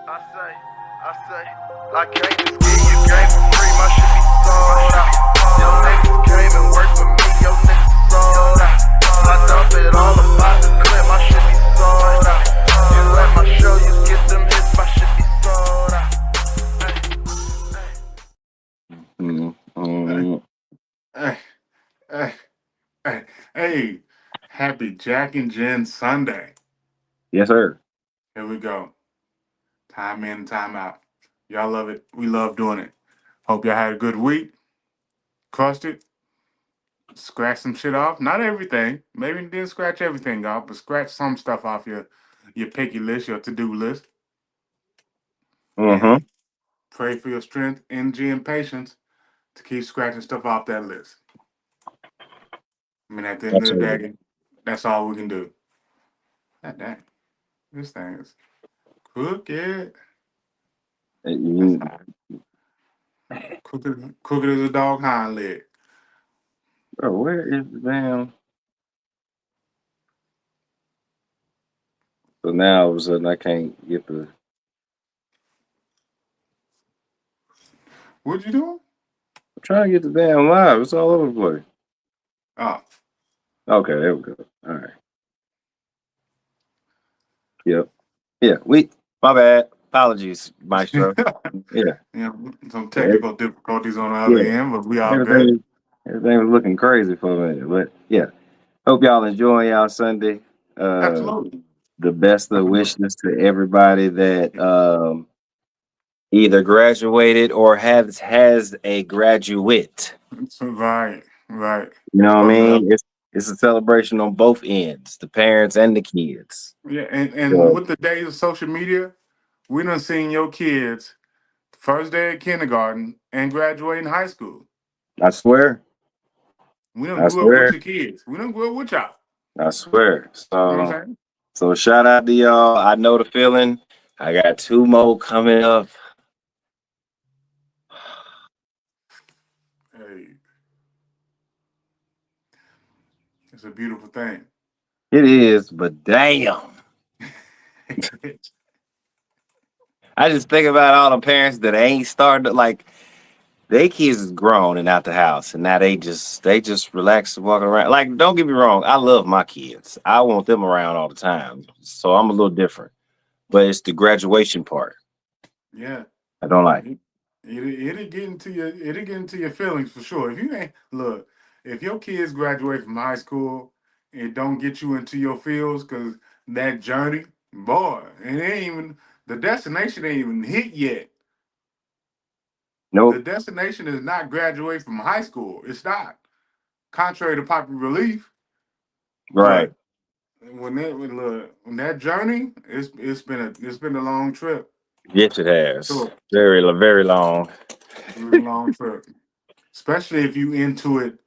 I can't just give you game for free, my shit be sold out. Yo niggas came and worked for me, yo niggas sold out. I dump it all about the clip, my shit be sold out. You at my show, you get them hits, my shit be sold out. Hey, hey, hey, happy Jack and Jen Sunday. Yes, sir. Here we go. Time in, time out. Y'all love it. We love doing it. Hope y'all had a good week. Crushed it. Scratch some shit off. Not everything. Maybe you didn't scratch everything off, but scratch some stuff off your picky list, your to-do list. Mm-hmm. And pray for your strength, energy, and patience to keep scratching stuff off that list. I mean, at the end of the Absolutely. day, that's all we can do. God dang. This thing is crooked. That's You, hot. Crooked as a dog hind leg. bro, where is the damn? So now all of a sudden I can't get the. What you doing? I'm trying to get the damn live. It's all over the place. Oh, Okay, there we go. All right. Yep. Yeah. My bad. Apologies, Maestro. Yeah. yeah, some Yeah. technical difficulties on the other Yeah. end, but we all good. Everything. Everything was looking crazy for a minute, but yeah. Hope y'all enjoying y'all Sunday. Uh, Absolutely. the best of Absolutely. wishes to everybody that either graduated or has a graduate. Right, right. You know what I From the mean? It's a celebration on both ends, the parents and the kids. yeah, and So with the days of social media, we done seen your kids first day of kindergarten and graduating high school. I swear, We done I grew up with swear, your kids. We done grew up with y'all. I swear. You know what So I'm saying? so shout out to y'all. I know the feeling. I got two more coming up. Hey, it's a beautiful thing. It is, but damn. I just think about all the parents that ain't started like they kids is grown and out the house, and now they just relax and walking around. Like, don't get me wrong, I love my kids. I want them around all the time. So I'm a little different. But it's the graduation part. Yeah. I don't like. It, it'll get into your feelings for sure. If you ain't look, if your kids graduate from high school, it don't get you into your feels because that journey, boy, it ain't even the destination ain't even hit yet. The Nope. destination is not graduate from high school. It's not. Contrary to popular belief, Right. but when that journey, it's been a long trip. Yes, it has. Sure. Very, very long. It's been a long trip. Especially if you into it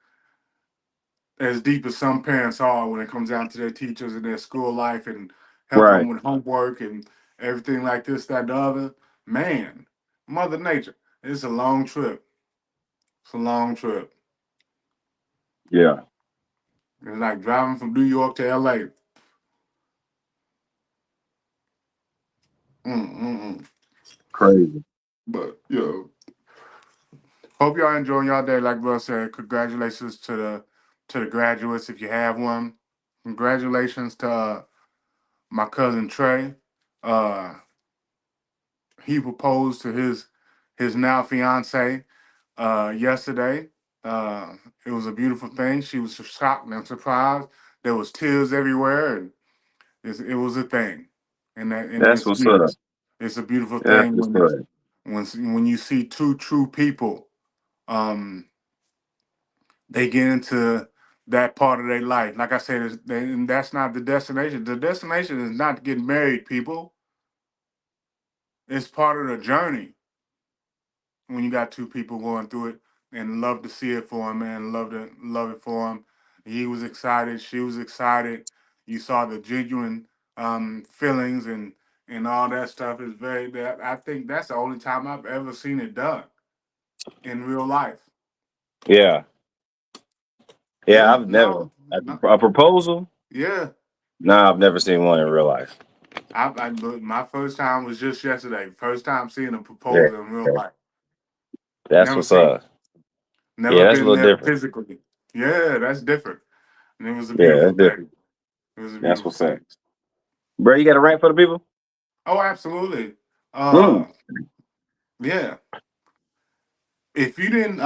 as deep as some parents are when it comes down to their teachers and their school life and helping them Right. with homework and everything like this, that, and the other. Man, Mother Nature, it's a long trip. It's a long trip. Yeah. It's like driving from New York to LA. Mm-mm-mm. Crazy. But, hope y'all enjoying y'all day. Like Russ said, congratulations to the graduates if you have one. Congratulations to my cousin Trey. Uh, he proposed to his now fiance yesterday. Uh, it was a beautiful thing. She was shocked and surprised. There was tears everywhere, and it was a thing. And That's it's what's up. beautiful. It's a beautiful That's thing what's when up. when you see two true people. Um, they get into that part of their life. Like I said, and that's not the destination. The destination is not to get married, people. It's part of the journey when you got two people going through it, and love to see it for him, man. Love it for him. He was excited. She was excited. You saw the genuine feelings and all that stuff. Is very. That I think that's the only time I've ever seen it done in real life. Yeah. Yeah. Yeah. I've never No. a proposal. Yeah. No, I've never seen one in real life. Look, my first time was just yesterday. First time seeing a Yeah, proposal in real life. that's Never what's seen up. it. Yeah, Never that's a been little there different. physically. Yeah, that's different. And it was a Yeah, beautiful that's thing. different. It was a That's beautiful what's up. thing. Bro, you got a rant for the people? Oh, absolutely. Mm. Yeah. If you didn't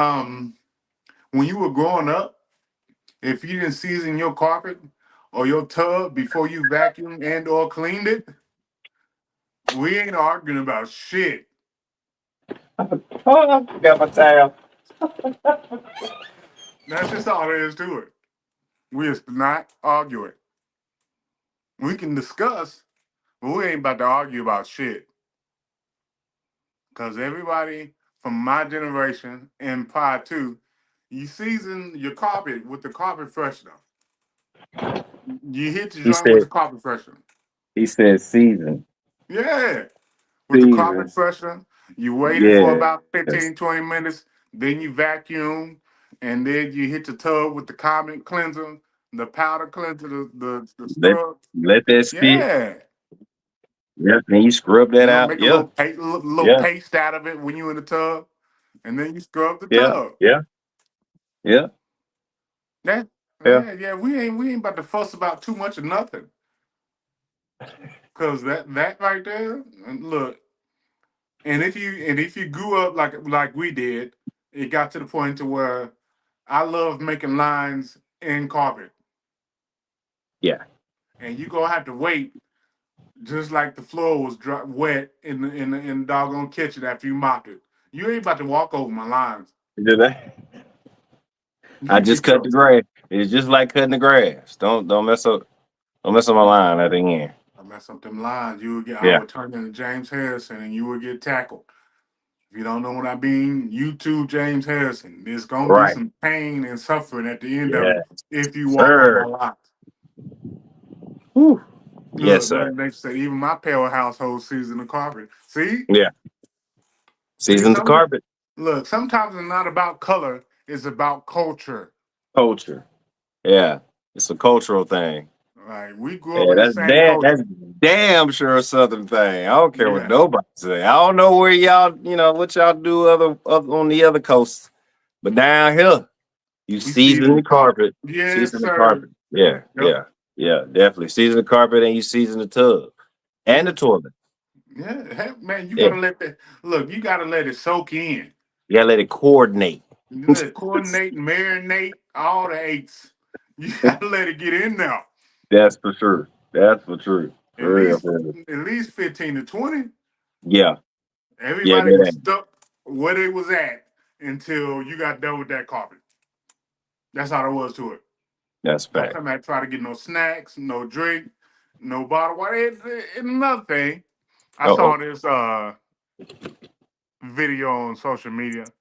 when you were growing up, if you didn't season your carpet or your tub before you vacuumed and or cleaned it, we ain't arguing about shit. Oh, I got my towel. That's just all there is to it. We is not arguing. We can discuss, but we ain't about to argue about shit. Because everybody from my generation and prior to, you season your carpet with the carpet freshener. You hit the He joint with said the carpet freshener. he said season. Yeah. With the carpet Season. freshener, you waited for Yeah. about That's, 15, 20 minutes, then you vacuum, and then you hit the tub with the carbon cleanser, the powder cleanser, the let scrub. let that spit. Yeah. Yep. And you scrub that You know, out. make a Yeah. little Yeah. paste out of it when you in the tub, and then you scrub the Yeah. tub. Yeah. Yeah. That Yeah. yeah, we ain't about to fuss about too much of nothing. Cause that right there, and look, and if you grew up like we did, it got to the point to where I love making lines in carpet, Yeah. and you gonna have to wait just like the floor was wet in the doggone kitchen after you mopped it. You ain't about to walk over my lines. Did that? I You just get cut your the grass. It's just like cutting the grass. Don't mess up. Don't mess up my line at the end. I mess up them lines. I Yeah. would turn into James Harrison, and you would get tackled. If you don't know what I mean, YouTube James Harrison. There's gonna be Right. some pain and suffering at the end of it Yeah. if you walk on my Sir. lines. Whew. Yes, Look, sir. they said even my pale household season the carpet. See, Yeah. see, Seasons the carpet. look. Sometimes it's not about color; it's about culture. Culture. Yeah. It's a cultural thing. Like we grew up Yeah, in the same that's culture. damn sure a southern thing. I don't care what Yeah, nobody say. I don't know where y'all, what y'all do other on the other coast, but down here, you we season season the the carpet. carpet. Yes, Season the sir. carpet. Yeah, Yep. yeah, yeah, definitely. Season the carpet and you season the tub and the Yeah. toilet. Yeah. Hey, man, you Yeah, gotta let that look. You gotta let it soak in. you gotta let it coordinate. You let it coordinate, marinate, all the eights. You gotta let it get in there. That's for sure. That's for true. At For real, least for real. at least 15 to 20. Yeah, yeah, Everybody that was ain't. stuck where they was at until you got done with that carpet. That's all there was to it. That's a Don't fact. come back try to get no snacks, no drink, no bottle water. And another thing, I Uh saw oh. this video on social media.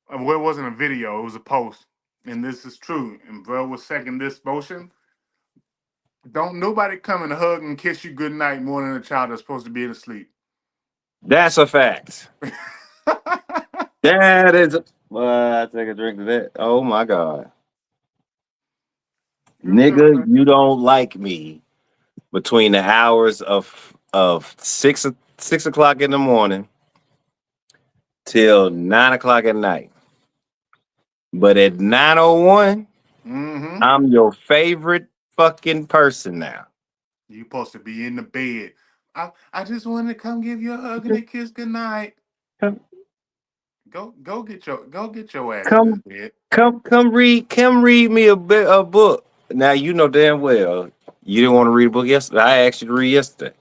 Well, it wasn't a video, it was a post. And this is true. And bro was second this motion. Don't nobody come and hug and kiss you good night more than a child that's supposed to be asleep. That's a fact. That is. Well, I take a drink of that. Oh my god. You feel Nigga, me? you don't like me between the hours of 6 o'clock in the morning till 9 o'clock at night. But at 9:01, Mm-hmm. I'm your favorite fucking person now. You supposed to be in the bed. I just wanted to come give you a hug and a kiss goodnight. Come, Go get your ass in this come, bed. come read me a book. Now you know damn well you didn't want to read a book yesterday. I asked you to read yesterday.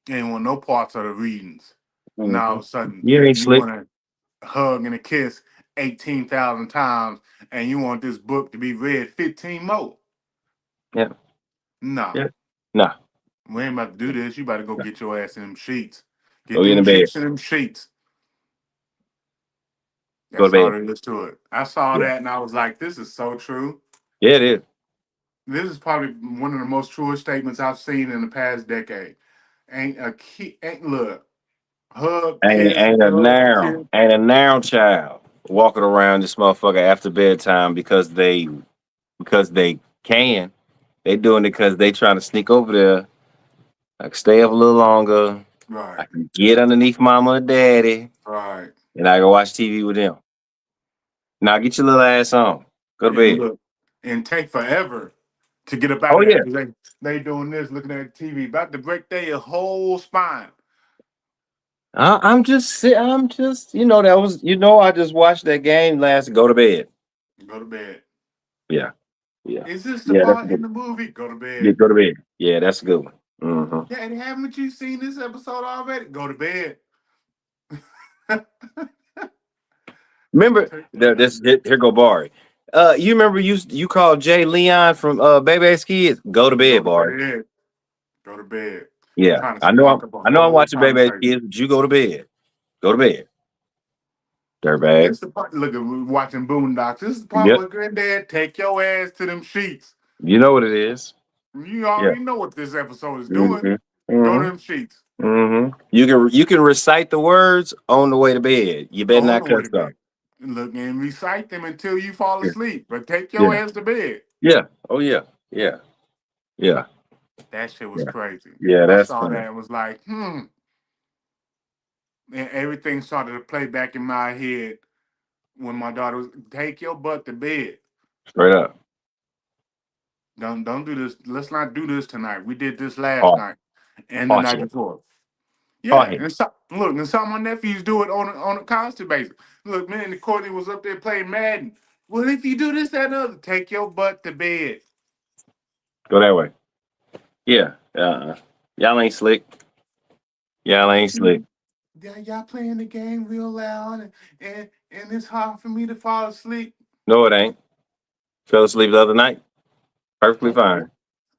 You ain't want no parts of the readings. Now all Hmm. of a sudden You ain't you slick. want to hug and a kiss 18,000 times and you want this book to be read 15 more. Yeah, No, yeah. Nah, we ain't about to do this. You better go nah. get your ass in them sheets. Go Get get them in bed. cheeks in them sheets. Go to That's all bed. there is to it. I saw Yeah, that and I was like, this is so true. yeah, it is. This is probably one of the most truest statements I've seen in the past decade. Ain't a key, ain't look, Ain't ain't a kiss. now ain't a now child walking around this motherfucker after bedtime because they can. They doing it because they trying to sneak over there I can stay up a little longer. I Right. can get underneath mama or daddy, Right. and I can watch TV with them. Now get your little ass on. Go to And bed. look, and take forever to get up out Oh of there yeah. because they doing this, looking at TV, about to break their whole spine. I'm just that was I just watched that game last. Go to bed. Go to bed. Yeah. Yeah. Is this the Yeah, that's a part good in one. the movie? Go to Yeah, bed. go to bed. Yeah, that's a good one. Mm-hmm. Daddy, haven't you seen this episode already? Go to bed. Remember Take your ass to bed. here go Barry. You remember you called Jay Leon from Baby X Kids? Go to Go bed, to Barry. bed. Go to bed. Yeah. Trying to I know spark up a I'm whole watching Baby X conversation. Kids, but you go to bed. Go to bed. This Dirtbag. the part. Look at watching Boondocks. This is the part Yep. where Granddad take your ass to them sheets. You know what it is. You Yeah. already know what this episode is doing. Mm-hmm. Go to Mm-hmm. them sheets. Mm-hmm. You can recite the words on the way to bed. You better On not the way cuss to up. bed. Look and recite them until you fall Yeah. asleep. But take your Yeah. ass to bed. Yeah. Oh yeah. Yeah. Yeah. That shit was Yeah. crazy. Yeah, I that's saw funny. that and was like, And everything started to play back in my head when my daughter was, take your butt to bed. Straight up. Don't do this. Let's not do this tonight. We did this last Hard. night and the Hard night shit. before. Yeah, Hard hit. and look, and some of my nephews do it on a constant basis. Look, man, the Courtney was up there playing Madden. Well, if you do this, that, and the other, take your butt to bed. Go that way. Yeah. Y'all ain't slick. Y'all ain't slick. Y'all playing the game real loud, and it's hard for me to fall asleep. No, it ain't. Fell asleep the other night. Perfectly fine.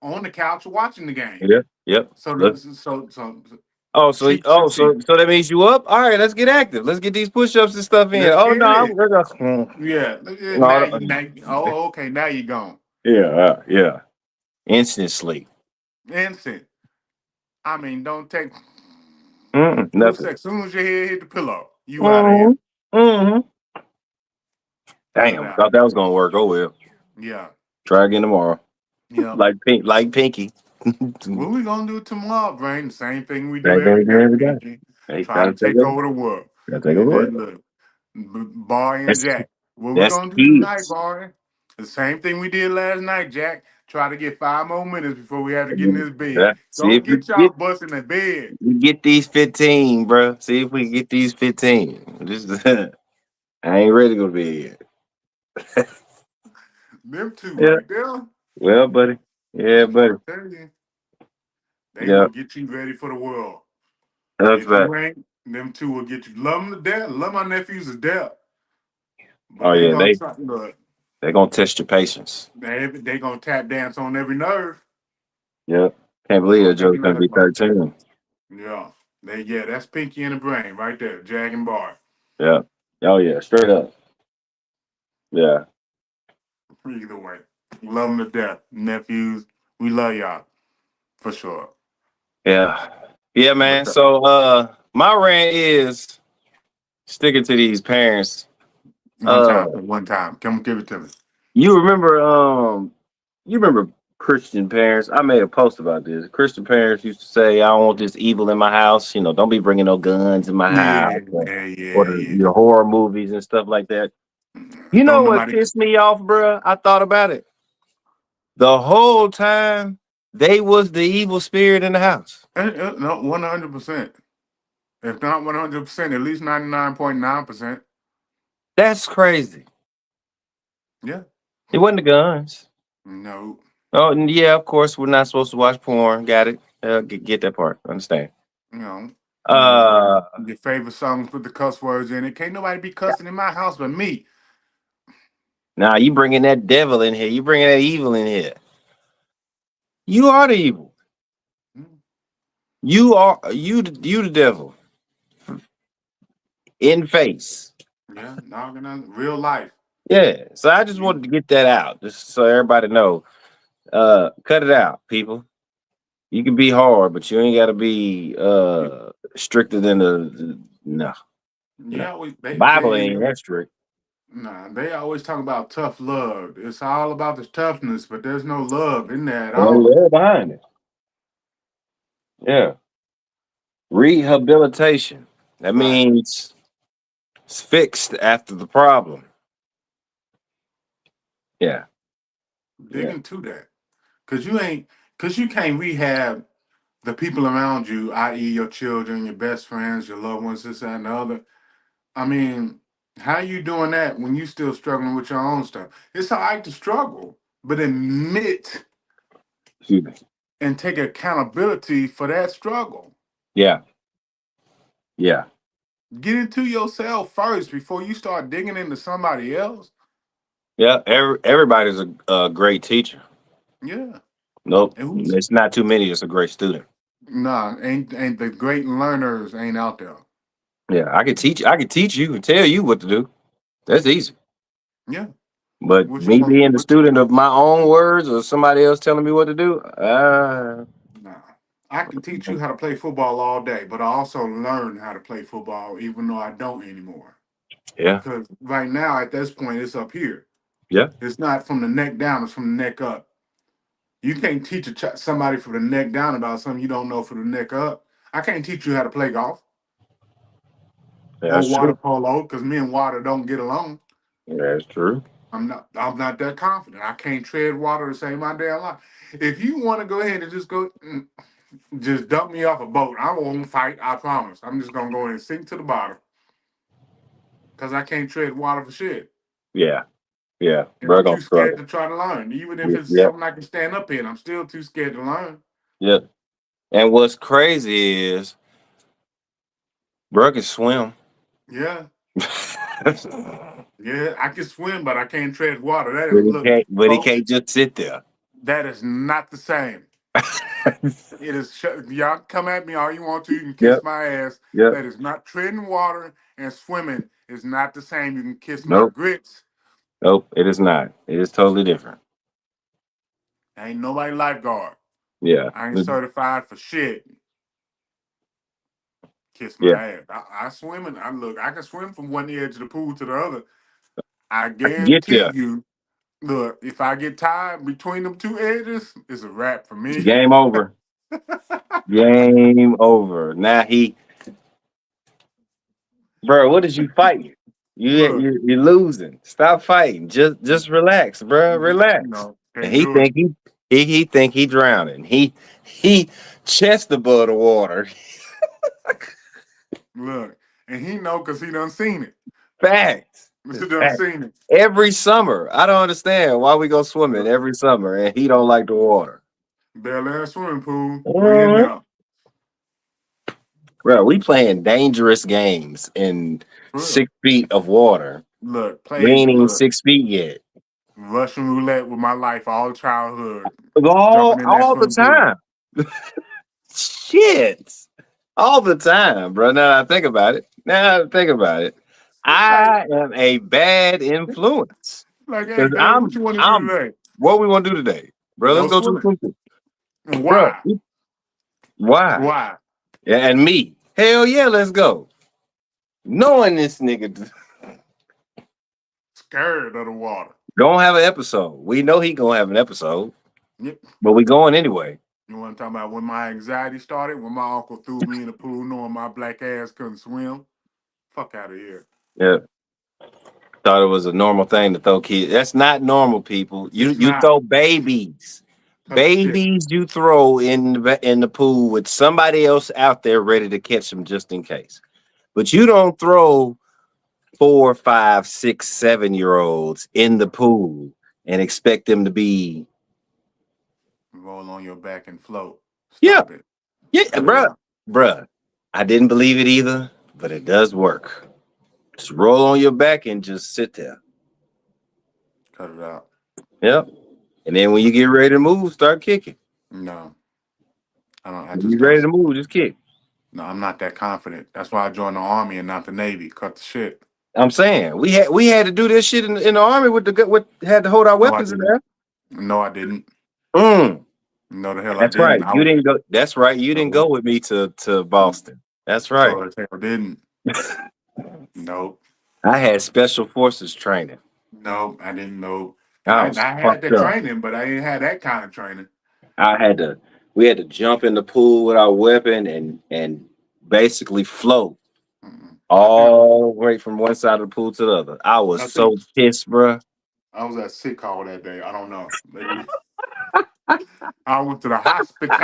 On the couch watching the game. Yeah. Yep. So Look. So she- that means you up? All right, let's get active. Let's get these push-ups and stuff in. Let's Oh get no, it. Yeah. No, Okay, now you gone. yeah. Instant sleep. Instant. I mean, don't take Nothing. as soon as your head hit the pillow, you out of here. Mm-hmm. Damn, Out. thought that was gonna work. Oh well. Yeah. Try again tomorrow. Yeah. Like Pinky. What we gonna do tomorrow, Brain? The same thing we do Same thing every we do every day. day. Pinky. Hey, Trying to take over the world. Gotta take over. Look, Barry and That's Jack. What we that's gonna do tonight, kids. Barry? The same thing we did last night, Jack. Try to get 5 more minutes before we have to get in this bed. Yeah. See Don't if we get y'all bust in the bed. get these 15, bro. See if we can get these 15. I ain't ready to go to bed. Them two Yeah. right there. Well, buddy. Yeah, buddy. I tell you, they Yeah. will get you ready for the world. That's If right. you ain't, them two will get you. Love them to death. Love my nephews to death. But Oh yeah, they're gonna test your patience. they gonna tap dance on every nerve. Yep. Can't believe that Joe's gonna be 13. Yeah. That's Pinky in the Brain right there, Jack and Bar. Yeah. Oh yeah, straight up. Yeah. Either way. Love them to death. Nephews, we love y'all. For sure. Yeah. Yeah, man. So my rant is sticking to these parents. One time. Come give it to me. You remember Christian parents? I made a post about this. Christian parents used to say, I don't want this evil in my house. Don't be bringing no guns in my house. Or the horror movies and stuff like that. You know what pissed me off, bro? I thought about it. The whole time, they was the evil spirit in the house. No, 100%. If not 100%, at least 99.9%. That's crazy. Yeah. It wasn't the guns. No. Oh, yeah, of course, we're not supposed to watch porn. Got it. Get that part. Understand. Your favorite songs with the cuss words in it. Can't nobody be cussing in my house but me. Nah, you bringing that devil in here. You bringing that evil in here. You are the evil. You are you the devil. In face. Yeah, knocking on real life. Yeah. So I just wanted to get that out, just so everybody know. Cut it out, people. You can be hard, but you ain't gotta be stricter than the no. Yeah, Bible ain't that strict. Nah, they always talk about tough love. It's all about the toughness, but there's no love in there at all. Love behind it. Yeah. Rehabilitation. That Right. means it's fixed after the problem. Yeah. Dig Yeah. into that. Cause you can't rehab the people around you, i.e. your children, your best friends, your loved ones, this, that, and the other. I mean, how you doing that when you still struggling with your own stuff? It's all right to struggle, but admit Excuse me. and take accountability for that struggle. Yeah. Yeah. Get into yourself first before you start digging into somebody else. Yeah. Everybody's a great teacher. Yeah. Nope. And who's It's not too many that's a great student. nah, ain't the great learners ain't out there. Yeah. I could teach you and tell you what to do. That's easy. Yeah. But What you me want being the student of my own words or somebody else telling me what to do, nah. I can teach you how to play football all day, but I also learned how to play football even though I don't anymore. yeah. Because right now at this point it's up here. Yeah. It's not from the neck down, it's from the neck up. You can't teach somebody from the neck down about something you don't know from the neck up. I can't teach you how to play golf or That's water true. polo because me and water don't get along. That's true. I'm not that confident. I can't tread water to save my damn life. If you want to go ahead and just dump me off a boat, I won't fight. I promise. I'm just gonna go ahead and sink to the bottom because I can't tread water for shit, Yeah. Yeah. and Bro I'm gonna too scared struggle. to try to learn. Even if Yeah. it's Yep. something I can stand up in, I'm still too scared to learn. Yep. And what's crazy is bro can swim. Yeah, but yeah, I can swim, but I can't tread water. That is look, he folks. can't just sit there. That is not the same. It is. Y'all come at me all you want to. You can kiss Yep. my ass. Yep. That is not treading water and swimming is not the same. You can kiss my Nope. grits. Nope. It is not. It is totally different. Ain't nobody lifeguard. Yeah. I ain't certified for shit. Kiss Yeah. my ass. I swim and I look. I can swim from one edge of the pool to the other. I I can get guarantee there. you. Look, if I get tired between them two edges, it's a wrap for me. Game over. Game over. Now bro, what is you fighting? Look, You're losing. Stop fighting. Just relax, bro. Relax. And can't he do it. think he think he drowning. He chest above the water. Look, and he know because he done seen it. Facts. He It's done facts. seen it. Every summer, I don't understand why we go swimming Look, every summer and he don't like the water. Bel Air swimming pool. We in Mhm. there. Bro, we playing dangerous games in For real. 6 feet of water. Look, We ain't even look, 6 feet yet. Russian roulette with my life all childhood. All Jumping in that all the swimming pool. time. Shit. All the time, bro. Now I think about it. Like, I am a bad influence. hey, 'Cause Dad, what you want to do I'm today? what we want to do today, bro? Let's Go go to the swimming. swim pool. And Bro, why? why? Why? Yeah, and me. Hell yeah, let's go. Knowing this nigga Scared of the water. don't have an episode. We know he gonna have an episode, Yep. but we going anyway. You want to talk about when my anxiety started? When my uncle threw me in the pool knowing my black ass couldn't swim? Fuck out of here. Yeah. Thought it was a normal thing to throw kids. That's not normal, people. You It's you not. throw babies. Cut the shit. Babies you throw in the pool with somebody else out there ready to catch them just in case. But you don't throw 4, 5, 6, 7-year-olds in the pool and expect them to be Roll on your back and float. yeah, Stop it. yeah, Cut it bruh. out. Bruh. I didn't believe it either, but it does work. Just roll on your back and just sit there. Cut it out. Yep. And then when you get ready to move, start kicking. No. I don't. I When just you ready don't. to move, just kick. No, I'm not that confident. That's why I joined the army and not the Navy. Cut the shit. I'm saying we had to do this shit in the army with had to hold our No, I weapons in didn't. there. No, I didn't. Mm, No, the hell I that's right. didn't. You didn't go. That's right. You didn't go No, with me to Boston. That's right. so the hell didn't. Nope. I had special forces training. Nope. I didn't know. I I was had the fucked up. training, but I didn't have that kind of training. I had to We had to jump in the pool with our weapon and basically float all the way from one side of the pool to the other. I was I so think pissed, bruh. I was at sick call that day. I don't know. Maybe I went to the hospital.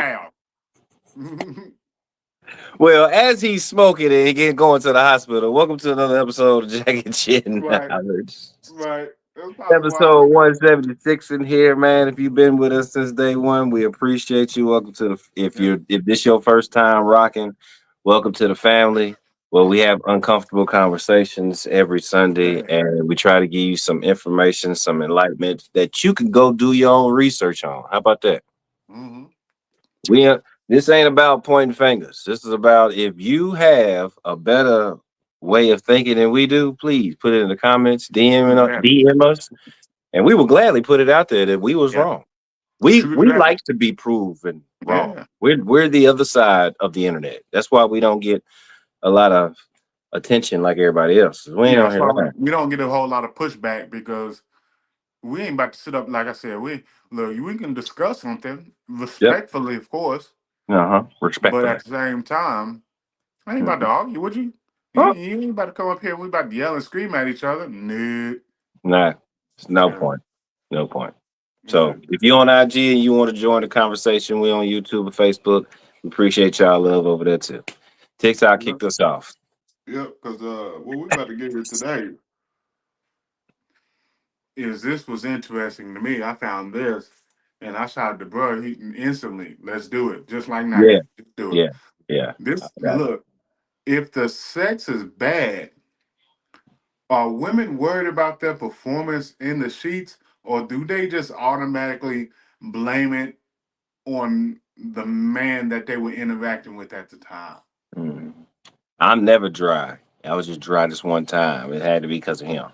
Well, as he's smoking and he going to the hospital, welcome to another episode of Jack and Chin Right, Knowledge. right. That's probably why. Episode 176 in here, man. If you've been with us since day one, we appreciate you. Welcome to the if this your first time rocking, welcome to the family. Well, we have uncomfortable conversations every Sunday, and we try to give you some information, some enlightenment that you can go do your own research on. How about that? Mm-hmm. This ain't about pointing fingers. This is about if you have a better way of thinking than we do, please put it in the comments, DM us, and we will gladly put it out there that we was wrong. We Shoot it out. like to be proven wrong. Yeah. We're the other side of the internet. That's why we don't get a lot of attention like everybody else. We ain't on That's here why lying. we don't get a whole lot of pushback because we ain't about to sit up. Like I said, we can discuss something respectfully, of course, but Respectfully. at the same time, I ain't about to argue with you. Huh? You ain't about to come up here and we about to yell and scream at each other. No. Nah, it's no Yeah. point. No point. So if you're on IG and you want to join the conversation, we on YouTube or Facebook. We appreciate y'all love over there too. TikTok kicked us off. Yep, because what we about to get here today is this was interesting to me. I found this and I shot the bro he instantly. Let's do it. Just like that. Yeah. Just do it. Yeah. Look, if the sex is bad, are women worried about their performance in the sheets, or do they just automatically blame it on the man that they were interacting with at the time? I'm never dry. I was just dry this one time. It had to be because of him.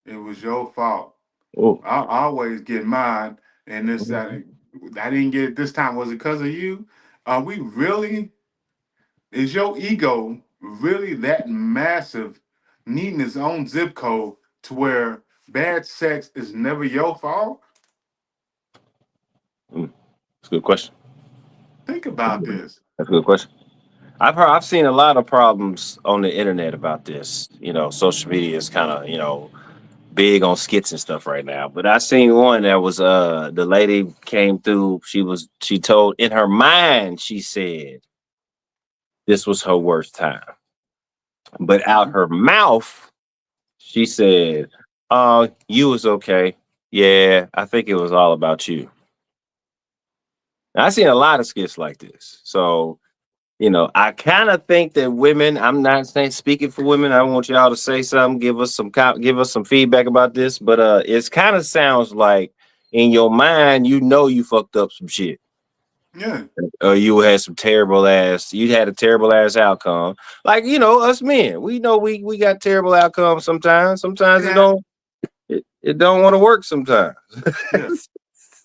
It was your fault. Ooh. I always get mine, and I didn't get it this time. Was it because of you? Are we really? Is your ego really that massive, needing its own zip code to where bad sex is never your fault? That's a good question. Think about this. That's a good question. I've seen a lot of problems on the internet about this. Social media is kind of, big on skits and stuff right now. But I seen one that was the lady came through, she told in her mind, she said this was her worst time. But out her mouth, she said, "Oh, you was okay. Yeah, I think it was all about you." Now, I've seen a lot of skits like this. So, I kind of think that women, I'm not saying speaking for women, I want y'all to say something, give us some feedback about this, but it kind of sounds like in your mind, you fucked up some shit. Yeah. Or you had a terrible ass outcome. Like, us men, we know we got terrible outcomes sometimes. Sometimes it don't want to work sometimes. Yeah.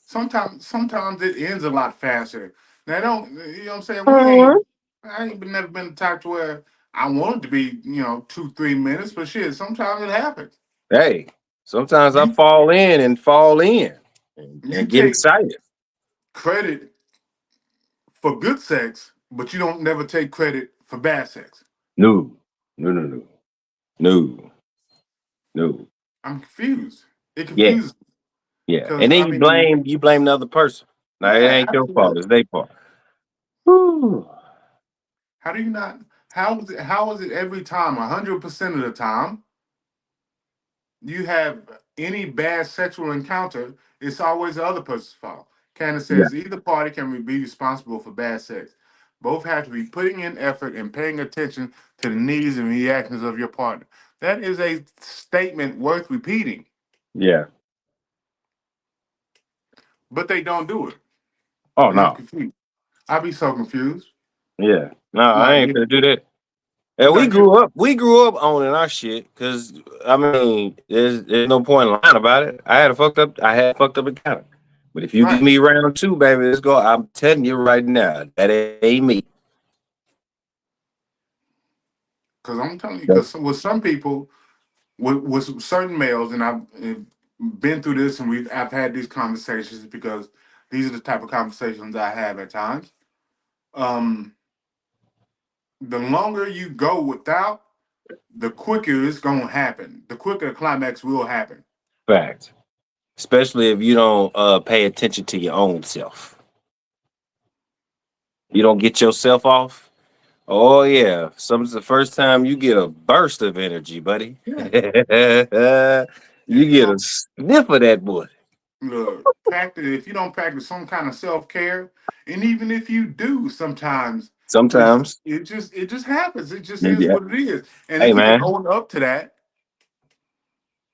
Sometimes it ends a lot faster. Now don't you know what I'm saying? I ain't never been the type to where I want it to be, 2-3 minutes, but shit, sometimes it happens. Hey, sometimes I fall in and get excited. Credit for good sex, but you don't never take credit for bad sex. No. I'm confused. It confuses me. Yeah. And then you blame the other person. Now it ain't your fault, it's their fault. Whew. How do you not? How is it every time, 100% of the time, you have any bad sexual encounter, it's always the other person's fault. Candace says either party can be responsible for bad sex. Both have to be putting in effort and paying attention to the needs and reactions of your partner. That is a statement worth repeating. Yeah. But they don't do it. Oh, and no. I'm confused. I'd be so confused. Yeah. No, I ain't gonna do that. And we grew up owning our shit because there's no point in lying about it. I had fucked up encounter. But if you give me round two, baby, let's go. I'm telling you right now, that ain't me. Because I'm telling you, because with some people, with certain males, and I've been through this, and I've had these conversations because these are the type of conversations I have at times. um, the longer you go without, the quicker it's gonna happen. The quicker the climax will happen. Fact. Especially if you don't pay attention to your own self. You don't get yourself off. Oh yeah. Something's the first time you get a burst of energy, buddy. you Yeah. get If you a don't sniff of that boy. look practice, if you don't practice some kind of self care, and even if you do, sometimes Sometimes. it just happens. It just is Yeah. what it is. And Hey if you can man, own up to that,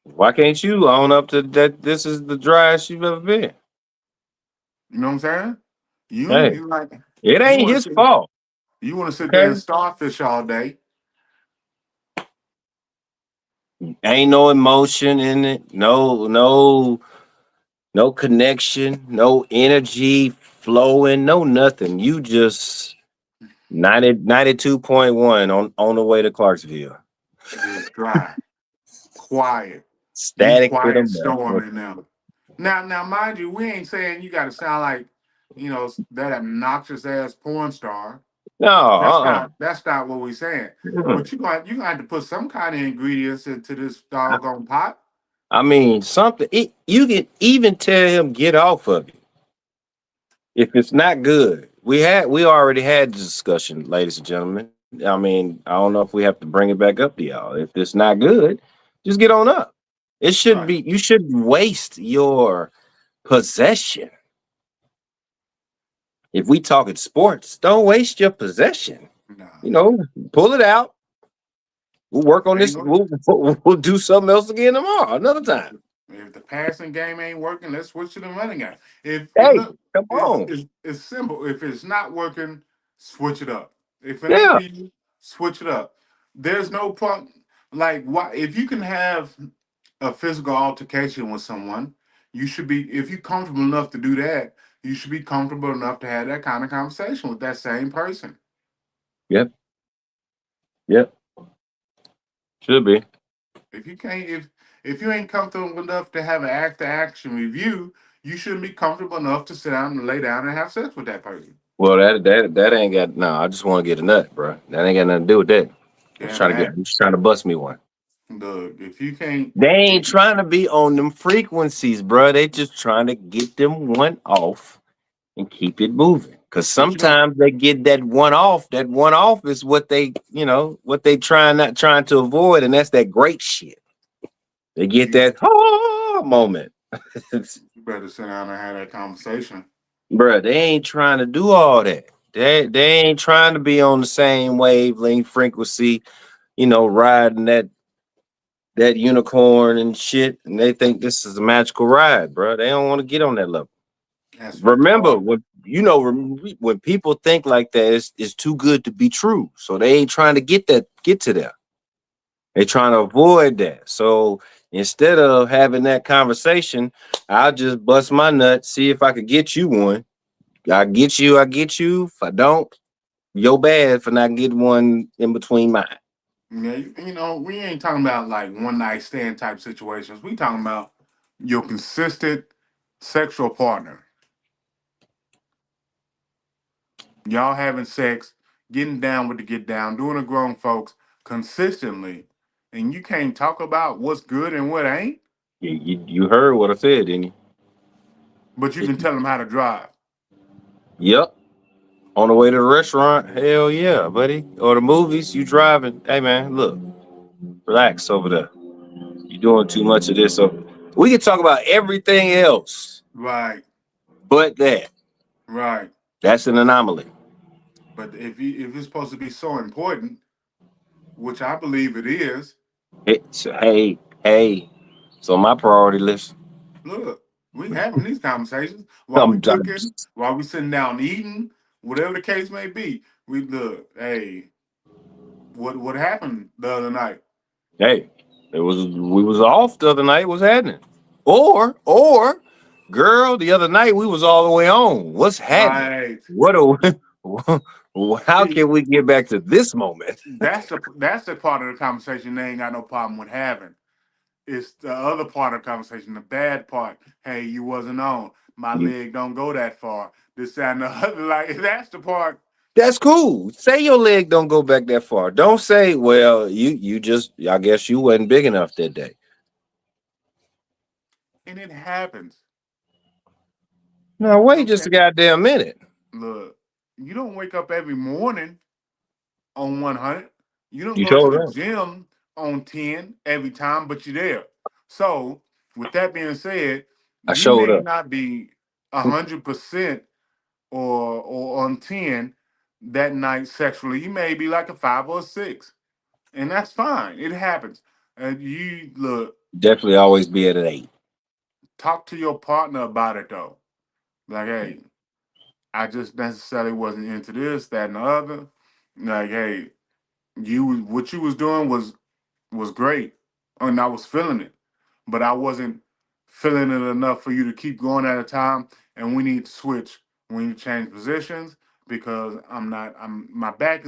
why can't you own up to that this is the driest you've ever been? you know what I'm saying? Hey, You like it you ain't want his to sit fault. you want to sit there and Okay. starfish all day. Ain't no emotion in it. No connection, no energy flowing, no nothing. You just 92.1 on the way to Clarksville. Just dry, quiet. You Static to the quiet storm max. in them. Now, mind you, we ain't saying you got to sound like, that obnoxious ass porn star. No, That's not what we're saying. Mm-mm. But you gonna have to put some kind of ingredients into this doggone pot. I mean, something you can even tell him get off of it if it's not good. We already had the discussion, ladies and gentlemen. I mean, I don't know if we have to bring it back up to y'all. If it's not good, just get on up. It shouldn't Right. be. You shouldn't waste your possession. If we talking sports, don't waste your possession. Nah, You know, pull it out. We'll work on it ain't this. no. We'll do something else again tomorrow, another time. If the passing game ain't working, let's switch to the running game. If it Hey, look, come on. it's simple. If it's not working, switch it up. If it ain't Yeah, for you, switch it up. There's no point. Like why? If you can have a physical altercation with someone, you should be. If you're comfortable enough to do that, you should be comfortable enough to have that kind of conversation with that same person. yep, yep. Should be. If you can't, if you ain't comfortable enough to have an after action review, you shouldn't be comfortable enough to sit down and lay down and have sex with that person. Well, that ain't got no. I just want to get a nut, bro. That ain't got nothing to do with that. Damn that. I'm just trying to bust me one. Look, if you can't, They ain't if, trying to be on them frequencies, bro. They just trying to get them one off and keep it moving. Cause but you know, sometimes they get that one off. That one off is what what they not trying to avoid, and that's that great shit. They get you, that moment. you better sit down and have that conversation. Bruh, they ain't trying to do all that. They ain't trying to be on the same wavelength frequency, riding that unicorn and shit. And they think this is a magical ride, bro. They don't want to get on that level. That's Remember, retarded. when people think like that, it's too good to be true. So they ain't trying to get to there. They trying to avoid that. So instead of having that conversation, I'll just bust my nut, see if I could get you one. I get you, I get you. If I don't, you're bad for not getting one in between mine. Yeah, we ain't talking about like one night stand type situations. We talking about your consistent sexual partner. Y'all having sex, getting down with the get down, doing the grown folks consistently, and you can't talk about what's good and what ain't, You heard what I said, didn't but you you? can tell them how to drive. Yep. On the way to the restaurant, hell yeah, buddy. Or the movies, you driving. Hey man, look, relax over there. You doing too much of this. So we can talk about everything else Right, but that. right. That's an anomaly. But if it's supposed to be so important, which I believe it is, Hey. So my priority list. look, we having these conversations while we I'm cooking, while we sitting down eating, whatever the case may be. We look, hey, what happened the other night? Hey, we was off the other night. What's happening? Or, girl, the other night we was all the way on. What's happening? Right. What are how See, can we get back to this moment? that's the part of the conversation they ain't got no problem with having. It's the other part of the conversation, the bad part. Hey, you wasn't on. My leg don't go that far. This that, and the other. Like that's the part. That's cool. Say your leg don't go back that far. Don't say, well, you just I guess you wasn't big enough that day. And it happens. Now You know wait what I'm just a saying? goddamn minute. Look, you don't wake up every morning on 100. You don't You go to told the them. gym on 10 every time, but you're there. So, with that being said, I you showed may up. not be 100% or on 10 that night sexually. You may be like a 5 or a 6. And that's fine. It happens. And you look, Definitely always be at an 8. talk to your partner about it though. Like, hey, I just necessarily wasn't into this, that, and the other. Like, hey, what you was doing was great, and I was feeling it, but I wasn't feeling it enough for you to keep going at a time. And we need to switch. We need to change positions because I'm not. I'm my back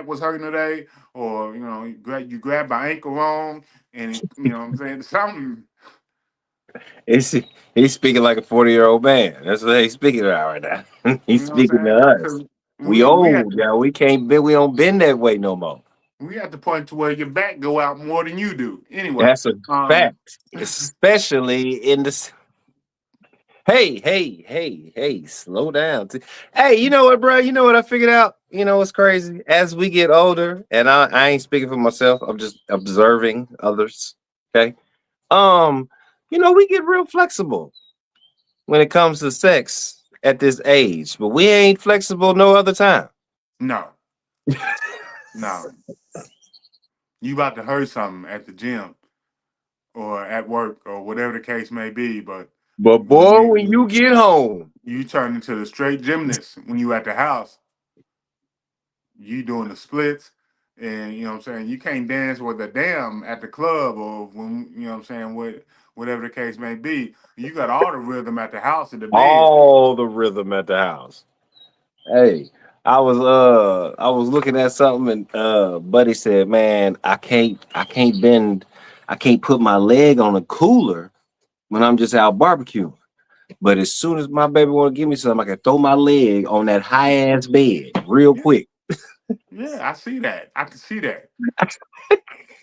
was hurting today, or you grab my ankle wrong, and what I'm saying something. It's, he's speaking like a 40-year-old man. That's what he's speaking about right now. You He's know what speaking to I'm saying? us. Because We we at old, yeah. We can't bend. We don't bend that way no more. we at the point to where your back go out more than you do. Anyway, That's a um, fact, especially in this. Hey, hey, hey, hey, slow down. Hey, you know what, bro? You know what I figured out? You know what's crazy? As we get older, and I ain't speaking for myself, I'm just observing others. Okay. Um, we get real flexible when it comes to sex at this age, but we ain't flexible no other time. no, no, you about to hurt something at the gym or at work or whatever the case may be. But But when boy, when you get home, you turn into the straight gymnast when you at the house, you doing the splits, and you know what I'm saying. You can't dance with a damn at the club or when you know what I'm saying. Whatever the case may be, you got all the rhythm at the house in the bed. all the rhythm at the house. Hey, I was looking at something and buddy said, "Man, I can't put my leg on a cooler when I'm just out barbecuing. But as soon as my baby want to give me something, I can throw my leg on that high ass bed real Yeah, quick." yeah, I see that. I can see that.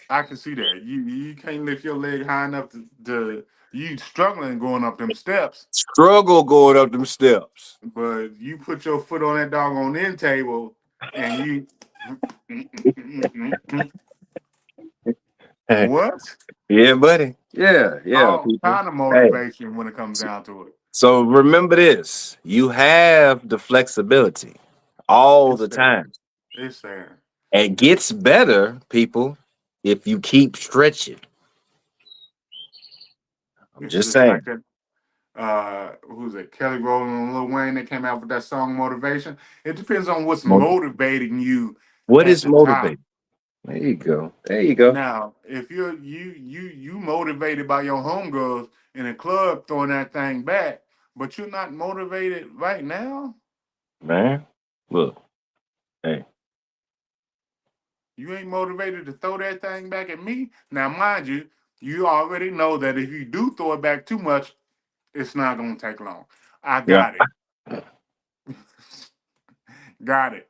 I can see that. You can't lift your leg high enough to you struggling going up them steps, Struggle going up them steps. but you put your foot on that doggone end table and you Hey, what? yeah, buddy. Yeah, yeah, All people. kind of Hey, motivation when it comes down to it. so remember this: you have the flexibility all It's the there. time. It's there. It gets better, people, if you keep stretching. I'm It's just just like saying. that. Who's it? Kelly Rowland and Lil Wayne that came out with that song "Motivation." It depends on what's Mo- motivating you What at is the time. motivating? There you go. There you go. Now, if you motivated by your homegirls in a club throwing that thing back, but you're not motivated right now, Man, look, hey, you ain't motivated to throw that thing back at me. Now, mind you, you already know that if you do throw it back too much, it's not gonna take long. I yeah. got it. Got it.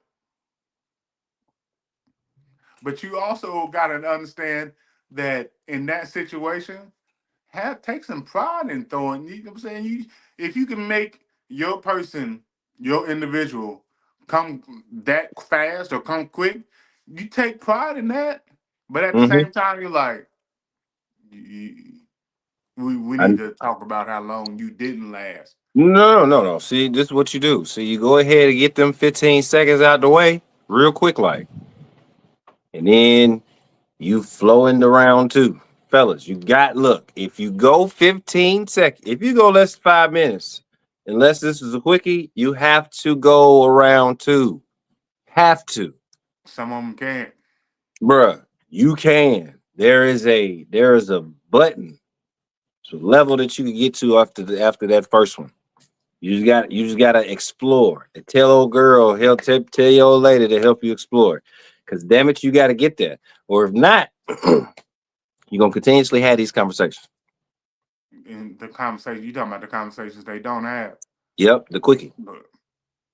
But you also gotta understand that in that situation, take some pride in throwing. You know what I'm saying? If you can make your person, your individual, come that fast or come quick, you take pride in that. But at the hmm same time, you're like, we need to talk about how long you didn't last. No, no, no. See, this is what you do. See, you go ahead and get them 15 seconds out the way real quick, like, and then you flow into round two. Fellas, look, if you go 15 seconds, if you go less than 5 minutes, unless this is a quickie, you have to go around two. Have to. Some of them can't. Bruh, you can. There is a button, it's a level that you can get to after that first one. You just gotta explore. And tell old girl, tell your old lady to help you explore. Cause damn it, you gotta get there. Or if not, you're gonna continuously have these conversations. In the conversation, you talking about the conversations they don't have. Yep, the quickie. But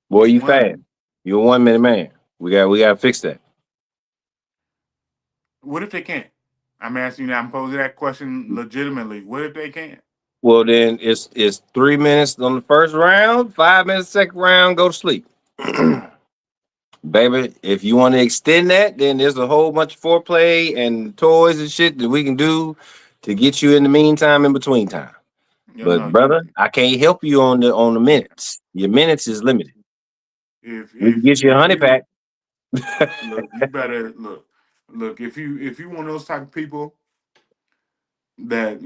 Boy, which you fast. one? You're a 1 minute man. We got to fix that. What if they can't? I'm asking you now. I'm posing that question legitimately. What if they can't? Well, then it's 3 minutes on the first round, 5 minutes second round, go to sleep. Baby, if you want to extend that, then there's a whole bunch of foreplay and toys and shit that we can do to get you in the meantime, in between time. You But know, brother, I can't help you on the minutes. Your minutes is limited. We can get you a honey pack. look, you better look. If you one of those type of people that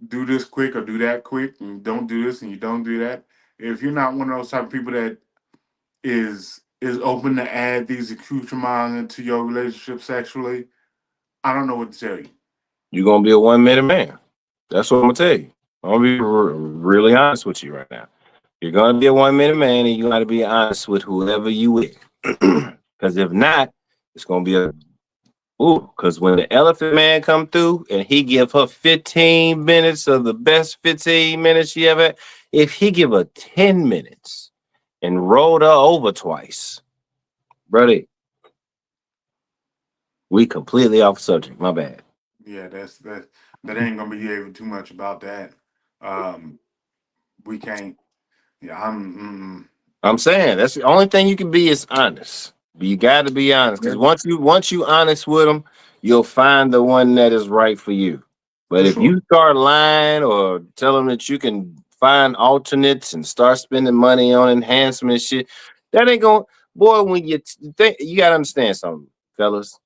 do this quick or do that quick, and you don't do this and you don't do that. If you're not one of those type of people that is open to add these accoutrements into your relationship sexually, I don't know what to tell you. You're gonna be a 1 minute man. That's what I'm gonna tell you. I'm gonna be really honest with you right now. You're gonna be a 1 minute man, and you gotta be honest with whoever you with. Because if not, it's gonna be because when the elephant man come through and he give her 15 minutes of the best 15 minutes she ever, if he give her 10 minutes and rolled her over twice, brother, we completely off subject. My bad. Yeah, that ain't gonna be able too much about that. We can't. Yeah, I'm saying that's the only thing you can be is honest. You got to be honest, because once you honest with them, you'll find the one that is right for you. But For if sure. you start lying or tell them that you can find alternates and start spending money on enhancement shit, that ain't going. Boy, when you think, you gotta understand something, fellas.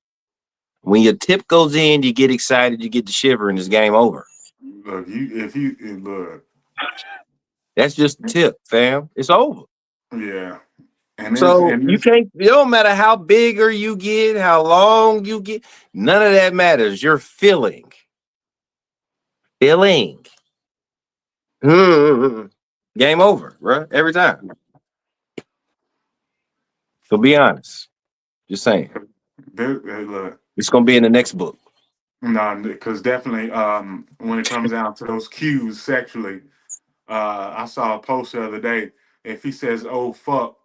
When your tip goes in, you get excited, you get the shiver, and it's game over. Look, if you look, That's just the tip, fam. It's over. yeah, and So you can't, it don't matter how bigger you get, how long you get, none of that matters. You're feeling. Feeling. Game over, bro. Every time. So be honest. Just saying. look, It's gonna be in the next book. no, because definitely, when it comes down to those cues sexually, I saw a post the other day. If he says "oh fuck"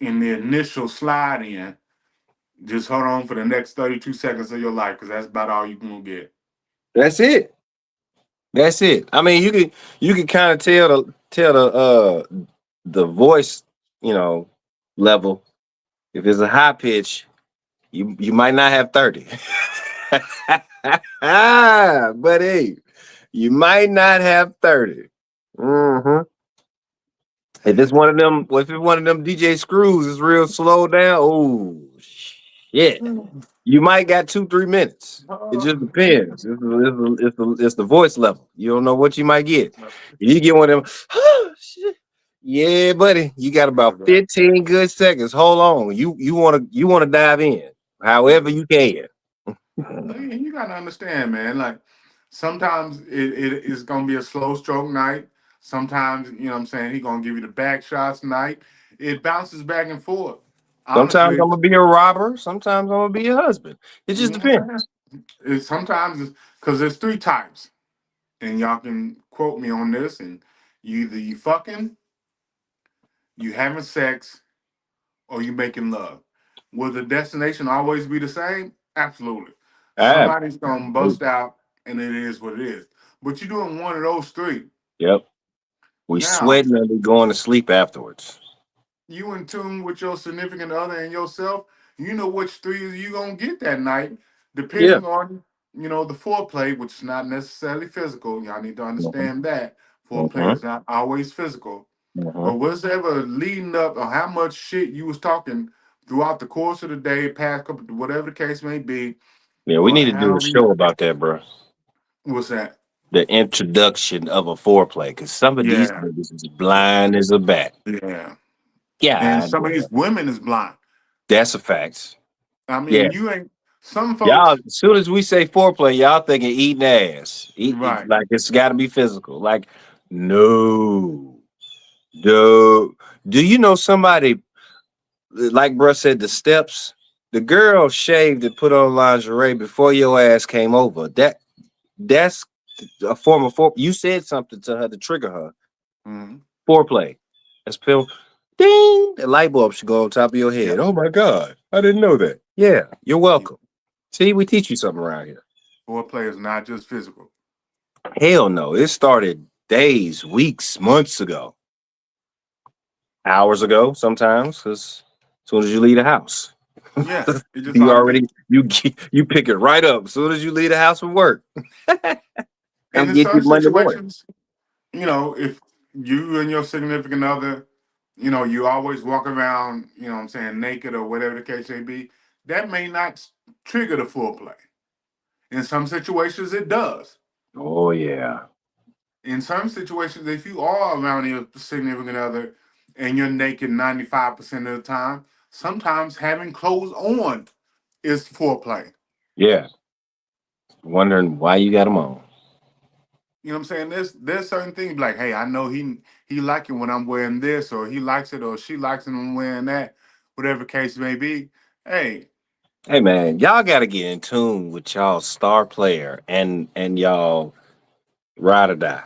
in the initial slide in, just hold on for the next 32 seconds of your life, because that's about all you gonna get. That's it. That's it. I mean, you can kind of tell the voice, level. If it's a high pitch, you might not have 30. But hey, you might not have 30. Mm-hmm. If it's one of them DJ Screws is real slow down, oh shit. You might got 2-3 minutes. It just depends. It's the voice level. You don't know what you might get. If you get one of them, oh, shit. Yeah, buddy, you got about 15 good seconds. Hold on. You wanna dive in however you can. You gotta understand, man. Like sometimes it is gonna be a slow stroke night. Sometimes, you know what I'm saying, he gonna give you the back shots night. It bounces back and forth. Sometimes Honestly, I'm gonna be a robber. Sometimes I'm gonna be a husband. It you just know what I'm saying? depends. Sometimes it's because there's three types, and y'all can quote me on this. And you fucking, you having sex, or you making love. Will the destination always be the same? Absolutely. Somebody's gonna bust out, and it is what it is. But you're doing one of those three. Yep. We Now, sweating and we going to sleep afterwards. you in tune with your significant other and yourself. You know which three you gonna get that night, Yeah. depending on the foreplay, which is not necessarily physical. Y'all need to Mhm. understand that foreplay Mhm. is not always physical. But Mhm. whatever leading up, or how much shit you was talking throughout the course of the day, past couple, whatever the case may be, Yeah, we or need to do how a show about that, bro. what's that? The introduction of a foreplay, because some of these Yeah, niggas is blind as a bat. yeah. And Yeah, some of these women is blind. that's a fact. I Yeah, mean, you ain't some y'all. folks, As soon as we say foreplay, y'all thinking eating ass, right? like it's got to be physical. Like, no, no. Do you know somebody like bruh said the steps? The girl shaved and put on lingerie before your ass came over. That's a form of fore. You said something to her to trigger her. Mhm. Foreplay. That's pill. Ding! The light bulb should go on top of your head. Yeah. Oh my God. I didn't know that. Yeah, you're welcome. See, we teach you something around here. Foreplay is not just physical. Hell no. It started days, weeks, months ago. Hours ago, sometimes, because as soon as you leave the house. Yeah. It just You ought to already be. you pick it right up as soon as you leave the house from work. And I'm in getting you certain Monday morning. situations, if you and your significant other, you always walk around, what I'm saying, naked or whatever the case may be, that may not trigger the foreplay. In some situations, it does. Oh yeah. In some situations, if you are around your significant other and you're naked 95% of the time, sometimes having clothes on is foreplay. Yeah. Wondering why you got them on. You know what I'm saying? There's certain things like, hey, I know he like it when I'm wearing this, or he likes it, or she likes it when I'm wearing that, whatever case may be. Hey, Hey man, y'all gotta get in tune with y'all star player and y'all ride or die.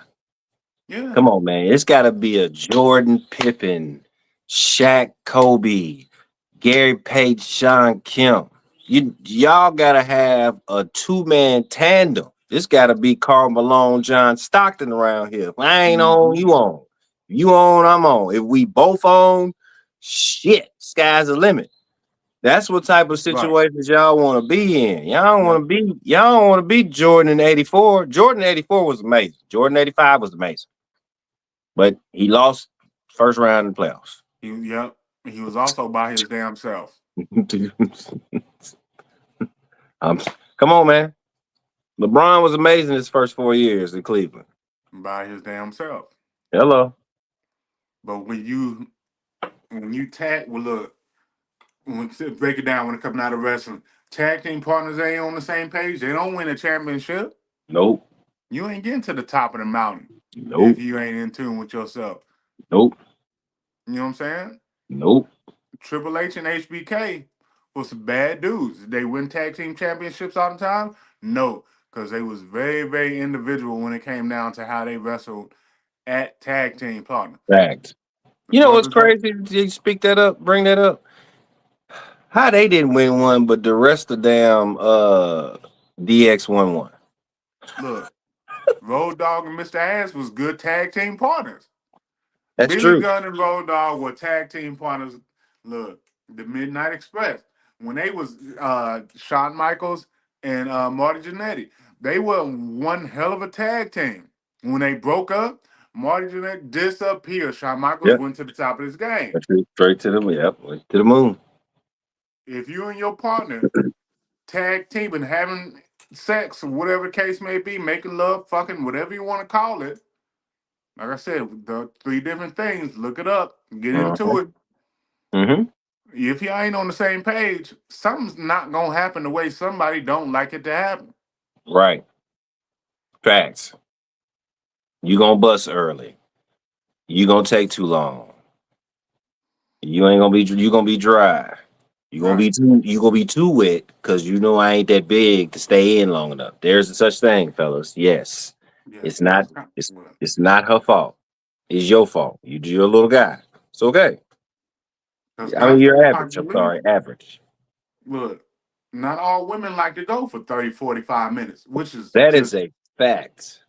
yeah, Come on, man. It's gotta be a Jordan Pippen, Shaq Kobe, Gary Payton, Sean Kemp. Y'all gotta have a two-man tandem. This gotta be Karl Malone, John Stockton around here. If I ain't on, mhm, you on. If you on, I'm on. If we both on, shit, sky's the limit. That's what type of right, situations y'all want to be in. yeah, Y'all don't want to be Jordan in 84. Jordan 84 was amazing. Jordan 85 was amazing. But he lost first round in the playoffs. yep. He was also by his damn self, um, come on, man. LeBron was amazing his first 4 years in Cleveland. by his damn self. Hello. But when you tag, well, look, break it down when it comes out of wrestling, tag team partners ain't on the same page. They don't win a championship. Nope. You ain't getting to the top of the mountain if Nope. you ain't in tune with yourself. Nope. You know what I'm saying? Nope. Triple H and HBK was some bad dudes. They win tag team championships all the time? No, because they was very, very individual when it came down to how they wrestled at tag team partner. Fact. The You know what's brothers don't. crazy? Did you speak that up? Bring that up? How they didn't win one, but the rest of damn DX won one. Look, Road Dogg and Mr. Ass was good tag team partners. That's Billy true. Gunn and Road Dogg were tag team partners. Look, the Midnight Express, when they was Shawn Michaels and Marty Jannetty, they were one hell of a tag team. When they broke up, Marty Jannetty disappeared. Shawn Michaels Yep. went to the top of his game. That's it. Straight to the went to the moon. If you and your partner tag team and having sex, or whatever the case may be, making love, fucking, whatever you want to call it, like I said, the three different things, look it up, get Uh-huh. into it. Mm-hmm. If you ain't on the same page, something's not gonna happen the way somebody don't like it to happen. Right. Facts. You gonna bust early. You gonna take too long. You ain't gonna be. You gonna be dry. Right. You gonna be too wet because you know I ain't that big to stay in long enough. There's a such thing, fellas. Yes, Yes, it's that's not. kind It's well, it's not her fault. It's your fault. You're a little guy. It's okay. because I mean, contrary you're to average. popular I'm belief, sorry, average. look, not all women like to go for 30, 45 minutes, which is That is just a fact.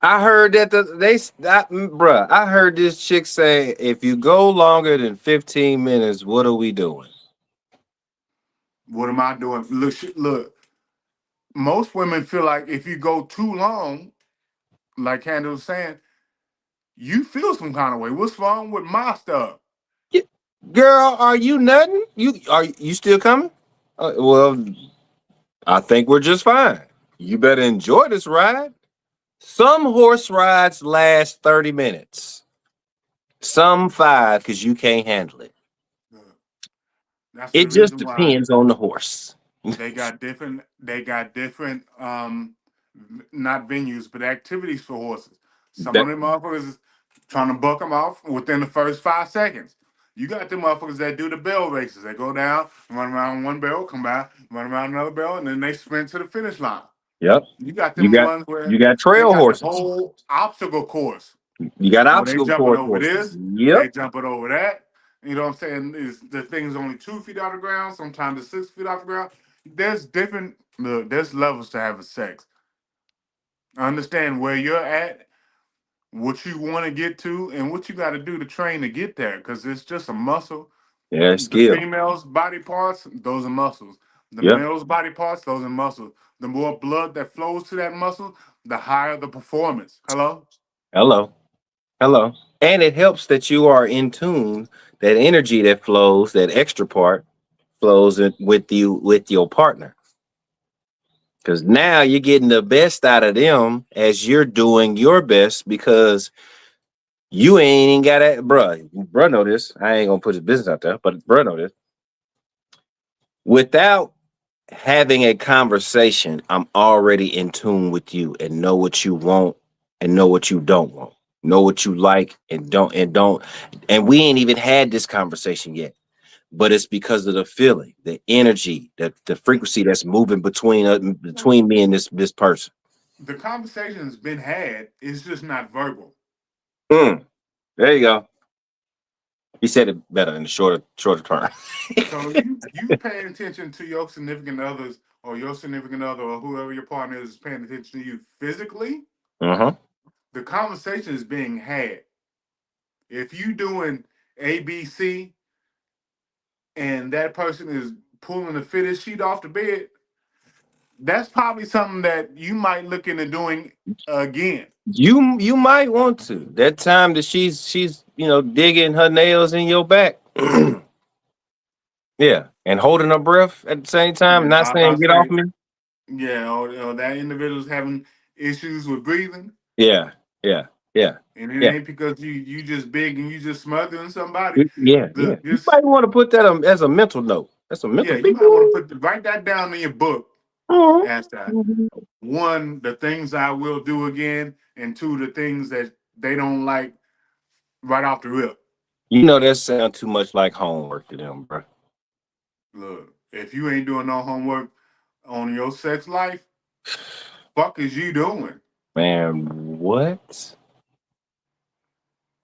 I heard that bruh. I heard this chick say, if you go longer than 15 minutes, what are we doing? what am I doing? Look, most women feel like if you go too long, like Candace was saying, you feel some kind of way. What's wrong with my stuff? Y- Girl, are you nothing? You still coming? Well, I think we're just fine. You better enjoy this ride. Some horse rides last 30 minutes. Some 5 because you can't handle it. Look, that's the It just reason why depends on the horse. they got different not venues but activities for horses. Some of That, them motherfuckers is trying to buck them off within the first 5 seconds. You got them motherfuckers that do the bell races. They go down, run around one bell, come back, run around another bell, and then they sprint to the finish line. yep. You got You them got ones you where got they trail got the horses. whole obstacle course. You got Well, they obstacle jumping course over horses. this, they Yep. jumping over that. You know what I'm saying? Is the thing's only 2 feet out of the ground, sometimes it's 6 feet off the ground. There's different look, there's levels to having sex. Understand where you're at, what you want to get to, and what you got to do to train to get there. Because it's just a muscle. Yeah, The skill. female's body parts, those are muscles. The Yep. male's body parts, those are muscles. The more blood that flows to that muscle, the higher the performance. Hello? Hello. Hello. And it helps that you are in tune. That energy that flows, that extra part flows with you with your partner. Because now you're getting the best out of them as you're doing your best because you ain't got that, bruh. Bruh know this. I ain't gonna put his business out there, but bruh know this. Without having a conversation, I'm already in tune with you and know what you want and know what you don't want. Know what you like and don't. And we ain't even had this conversation yet. But it's because of the feeling, the energy, the frequency that's moving between me and this person. The conversation's been had, it's just not verbal. Mm, there you go. He said it better in the shorter term. So you paying attention to your significant others or your significant other or whoever your partner is paying attention to you physically, Uh-huh. the conversation is being had. If you doing ABC and that person is pulling the fitted sheet off the bed, that's probably something that you might look into doing again. You might want to. That time that she's digging her nails in your back. Yeah. And holding her breath at the same time, Yeah, not I saying about to get off say, me. yeah, or that individual's having issues with breathing, Yeah, yeah, yeah, and it yeah. ain't because you just big and you just smothering somebody. Yeah, yeah. The You just might want to put that as a mental note. That's a mental Yeah, you big. might want to write that down in your book Mhm. as that one, the things I will do again, and two, the things that they don't like right off the rip. You know that sounds too much like homework to them, bro. Look, if you ain't doing no homework on your sex life, fuck is you doing? Man, what?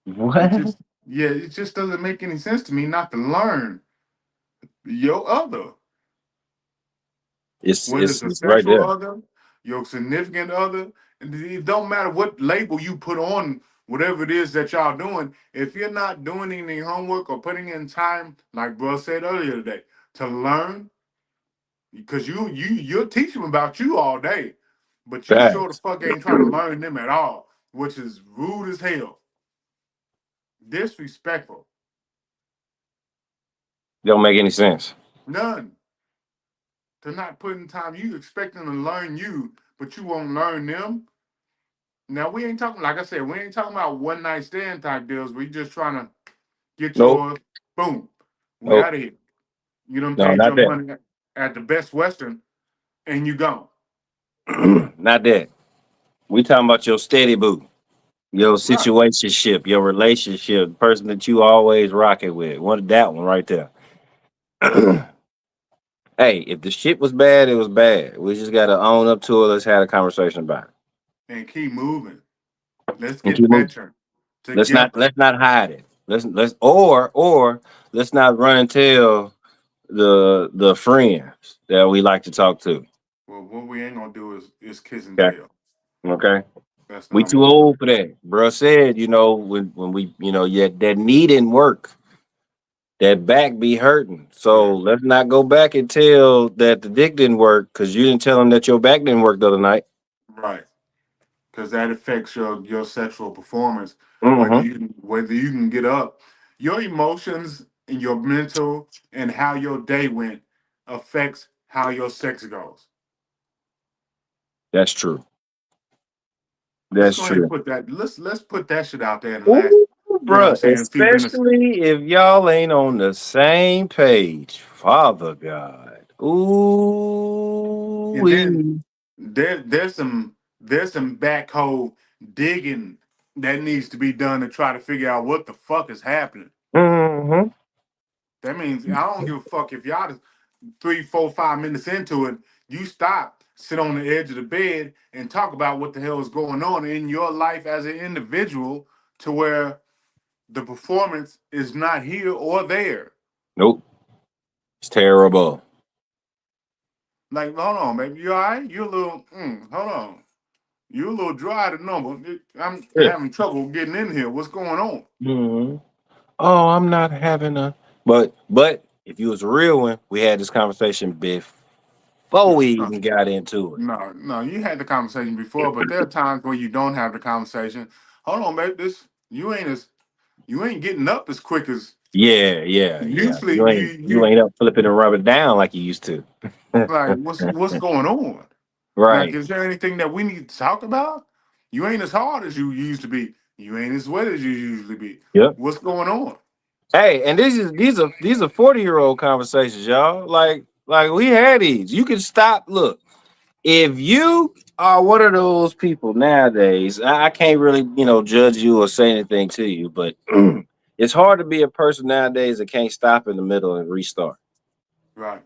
It What? just yeah, it just doesn't make any sense to me not to learn your other. It's Whether it's it's a it's right sexual there. other, your significant other, and it don't matter what label you put on whatever it is that y'all doing. If you're not doing any homework or putting in time, like bro said earlier today, to learn, because you're teaching about you all day, but you sure the Facts. fuck ain't trying to learn them at all, which is rude as hell, disrespectful, Don't make any sense. none. To not putting time, you expecting to learn you, but you won't learn them. Now we ain't talking, like I said, we ain't talking about one night stand type deals. We just trying to get Nope. yours, boom, we Nope. out of here. You done No, paid not your that. money at the Best Western, and you gone. Not that. We talking about your steady boo, your Right. situationship, your relationship, the person that you always rocking with. That one right there. Hey, if the shit was bad, it was bad. We just gotta own up to it. Let's have a conversation about it. And keep moving. Let's And get keep moving. better Let's not together. let's not hide it. Let's let's not run and tell the friends that we like to talk to. Well, what we ain't gonna do is kiss and Okay. tell. Okay. That's We not too what we're gonna old do. for that. Bruh said, when we, yeah, that knee didn't work. That back be hurting. So Yeah, let's not go back and tell that the dick didn't work because you didn't tell him that your back didn't work the other night. right. Because that affects your sexual performance, Mm-hmm. whether you can get up. Your emotions and your mental and how your day went affects how your sex goes. That's true. Let's That's go ahead and true. put that. Let's put that shit out there in the last, Ooh, you know what I'm bruh. saying, few minutes. Especially if y'all ain't on the same page. Father God. Ooh. And then there's some backhole digging that needs to be done to try to figure out what the fuck is happening. Mm-hmm. That means I don't give a fuck if y'all 3, 4, 5 minutes into it, you stop, sit on the edge of the bed, and talk about what the hell is going on in your life as an individual to where the performance is not here or there. Nope. It's terrible. Like, hold on, baby, you all right? You a little, hold on. You a little dry to number. I'm Yeah. having trouble getting in here. What's going on? hmm Oh, I'm not having a. But if you was a real one, we had this conversation before No, we no, even got into it. no, no. You had the conversation before, but there are times where you don't have the conversation. Hold on, baby. This you ain't getting up as quick as Yeah, yeah, yeah. usually. You ain't up flipping and rub it down like you used to. Like what's going on? Like, Right. is there anything that we need to talk about? You ain't as hard as you used to be. You ain't as wet as you usually be. Yep. What's going on? Hey, and these are 40-year-old conversations, y'all. Like we had these. You can stop. Look, if you are one of those people nowadays, I can't really, judge you or say anything to you, but it's hard to be a person nowadays that can't stop in the middle and restart. Right.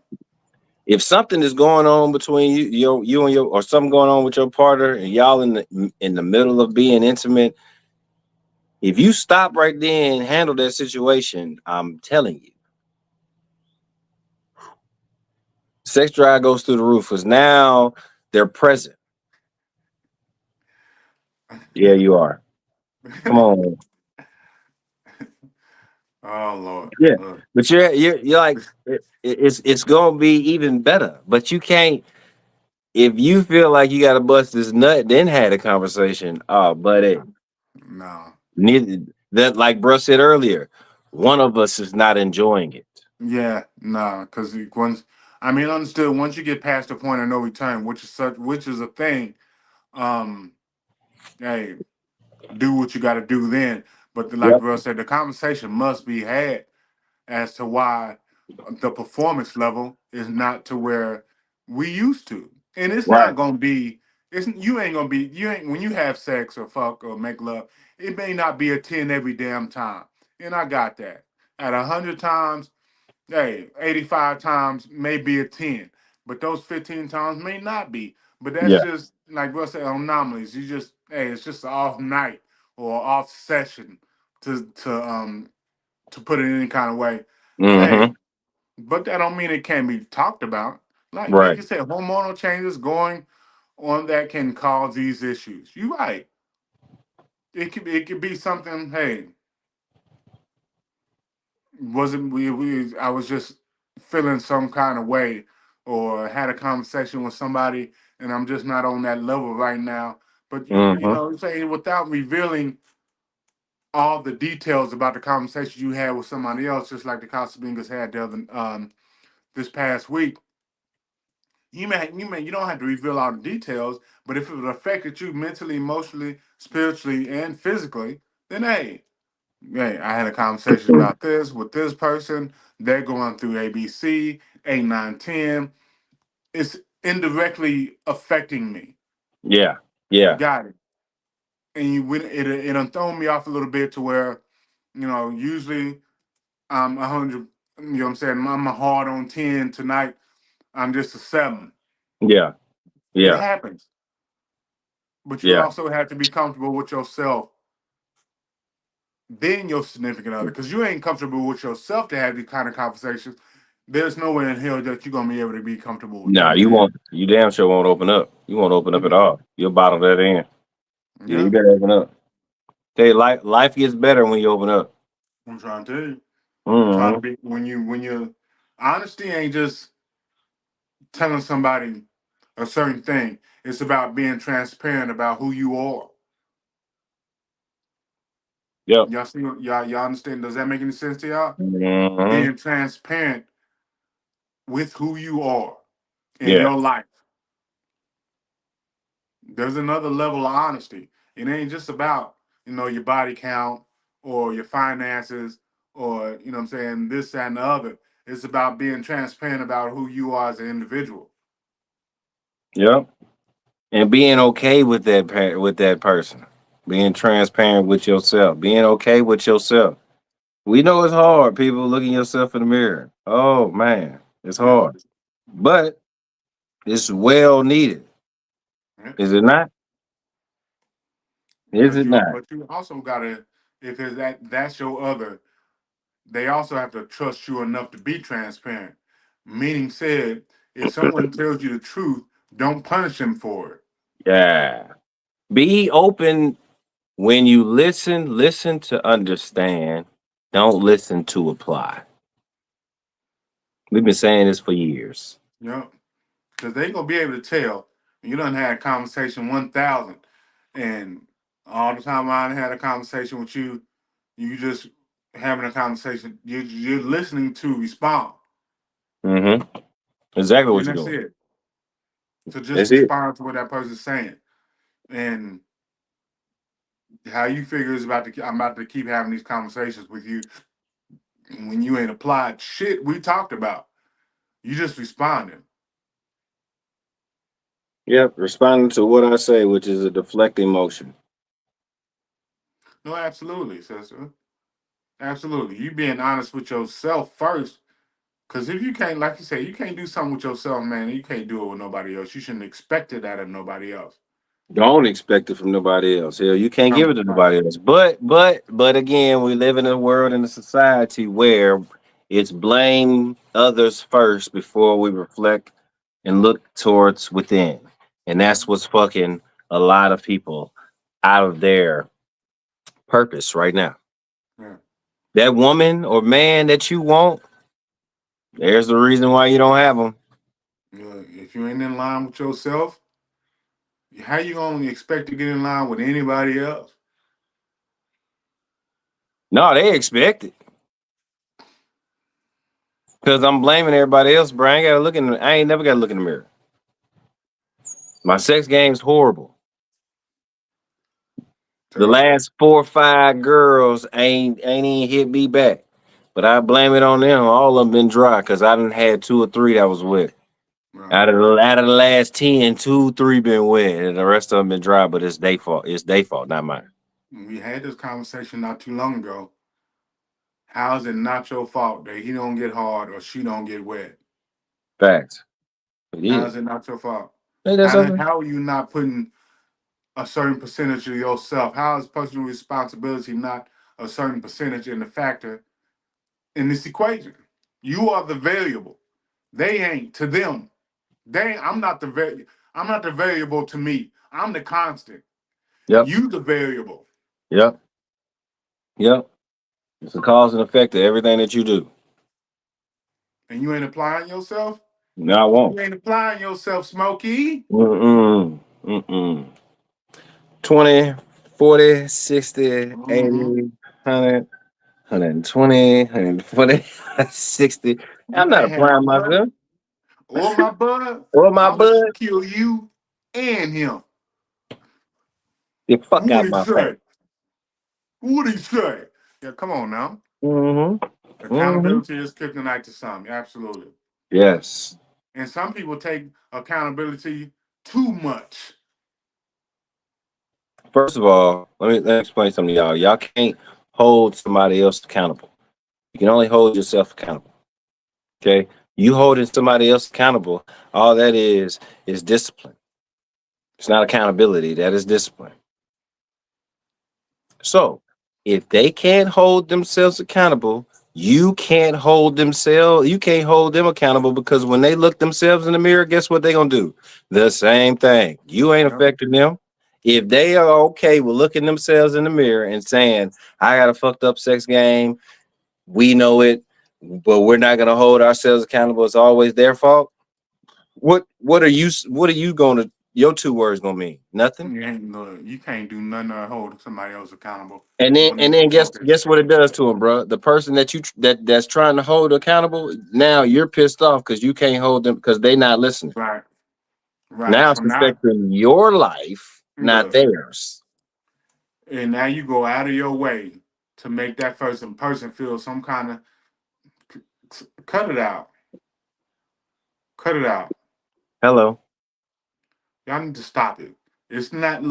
If something is going on between you and your, or something going on with your partner, and y'all in the middle of being intimate, if you stop right then and handle that situation, I'm telling you, sex drive goes through the roof because now they're present. Yeah, you are. Come on. Oh Lord. Yeah, but you're like it's gonna be even better. But you can't, if you feel like you got to bust this nut, then had a conversation. Oh, but No. neither that, like Bruh said earlier, one of us is not enjoying it. Yeah, no, because once I mean understood once you get past the point of no return, which is a thing, um, hey, do what you gotta do then. But like Yep. Russ said, the conversation must be had as to why the performance level is not to where we used to. And it's Right. not gonna be it's you ain't gonna be you ain't when you have sex or fuck or make love, it may not be a 10 every damn time. And I got that. At 100 times, hey, 85 times may be a 10, but those 15 times may not be. But that's Yeah. just like Russ said, anomalies. You just hey, it's just an off night or off session to put it in any kind of way. Hey, Mm-hmm. but that don't mean it can't be talked about. Like Right. you said, hormonal changes going on that can cause these issues. You're right. It could be something. Hey, wasn't we I was just feeling some kind of way, or had a conversation with somebody, and I'm just not on that level right now. But you Mm-hmm. know, saying without revealing all the details about the conversation you had with somebody else, just like the Casabingas had this past week. You don't have to reveal all the details, but if it affected you mentally, emotionally, spiritually, and physically, then hey, I had a conversation about this with this person. They're going through ABC, 8, 9, 10. It's indirectly affecting me. Yeah. Yeah. Got it. And it done thrown me off a little bit to where, usually I'm 100, you know what I'm saying? I'm a hard on 10 tonight. I'm just a 7. Yeah. It Yeah. happens. But you Yeah. also have to be comfortable with yourself, then your significant other. Because you ain't comfortable with yourself to have these kind of conversations. There's no way in hell that you're gonna be able to be comfortable with Nah, them you then. won't. You damn sure won't open up. You won't open up at Mm, all. You'll bottle that in. Yeah, you yeah, better open up. Hey, life gets better when you open up. I'm trying to tell you. I'm trying to Mm-hmm. be when you honesty ain't just telling somebody a certain thing. It's about being transparent about who you are. Yep. Y'all see? Y'all understand? Does that make any sense to y'all? Mm-hmm. Being transparent with who you are in Yeah. your life. There's another level of honesty. It ain't just about, your body count or your finances or, what I'm saying, this, that, and the other. It's about being transparent about who you are as an individual. Yep. And being okay with with that person. Being transparent with yourself. Being okay with yourself. We know it's hard, people, looking yourself in the mirror. Oh man, it's Yeah. hard. But it's well needed. Yeah. Is it not? Is Because it you not? but you also gotta if it's that's your other, they also have to trust you enough to be transparent. Meaning said, if someone tells you the truth, don't punish them for it. Yeah. Be open when you listen, listen to understand. Don't listen to apply. We've been saying this for years. You know, because they gonna be able to tell. You done had a conversation 1,000, and all the time I done had a conversation with you, you just having a conversation. You're listening to respond, Mm-hmm. Exactly what and you're that's doing. it. To just That's it. respond to what that person's saying, and how you figure is about to. I'm about to keep having these conversations with you when you ain't applied shit we talked about. You just responding. Yep. Responding to what I say, which is a deflecting motion. No, absolutely, sister. Absolutely. You being honest with yourself first. Because if you can't, like you say, you can't do something with yourself, man, you can't do it with nobody else. You shouldn't expect it out of nobody else. Don't expect it from nobody else. Hell, you can't give No, it to right. nobody else. But again, we live in a world in a society where it's blame others first before we reflect and look towards within. And that's what's fucking a lot of people out of their purpose right now. Yeah. That woman or man that you want, there's the reason why you don't have them. If you ain't in line with yourself, how you gonna expect to get in line with anybody else? No, they expect it. Because I'm blaming everybody else, bro. I ain't never gotta look in the mirror. My sex game's horrible. The Terrible. last 4 or 5 girls ain't even hit me back. But I blame it on them. All of them been dry because I done had 2 or 3 that was wet. Right. Out of the last 10, 2, 3 been wet, and the rest of them been dry. But it's their fault. It's their fault, not mine. We had this conversation not too long ago. How is it not your fault that he don't get hard or she don't get wet? Facts. It How is. is it not your fault? Ain't that something? How are you not putting a certain percentage of yourself? How is personal responsibility not a certain percentage in the factor in this equation? You are the variable. They ain't to them. They ain't, I'm not the variable to me. I'm the constant. Yep. You the variable. Yep. Yep. It's a cause and effect of everything that you do. And you ain't applying yourself? No, I won't. You ain't applying yourself, Smokey. Mm-mm. Mm-mm. 20, 40, 60, Mm-hmm. 80, 100, 120, 140, 60. I'm You not ain't had my applying brother myself. or my brother. Or my I'ma bud. kill you and him. The fuck What out he my face. say? What he say? Yeah, come on now. Mm-hmm. Mm-hmm. Accountability is kryptonite to some, absolutely. Yes. And some people take accountability too much. First of all, let me explain something to y'all. Y'all can't hold somebody else accountable. You can only hold yourself accountable. Okay? You holding somebody else accountable, all that is discipline. It's not accountability. That is discipline. So if they can't hold themselves accountable, you can't hold them accountable because when they look themselves in the mirror, guess what they're gonna do? The same thing. You ain't Yep. affecting them. If they are okay with looking themselves in the mirror and saying, I got a fucked up sex game, we know it, but we're not gonna hold ourselves accountable. It's always their fault. What are you gonna your 2 words gonna mean? Nothing. You can't do nothing to hold somebody else accountable And then when and they then guess talk that guess what shit. it does to him, bro. The person that's trying to hold accountable, now you're pissed off because you can't hold them because they not listening. Right. Right. Now So it's now affecting your life, not look, theirs. and now you go out of your way to make that person feel some kind of cut it out. Cut it out. Hello. Y'all need to stop it. It's not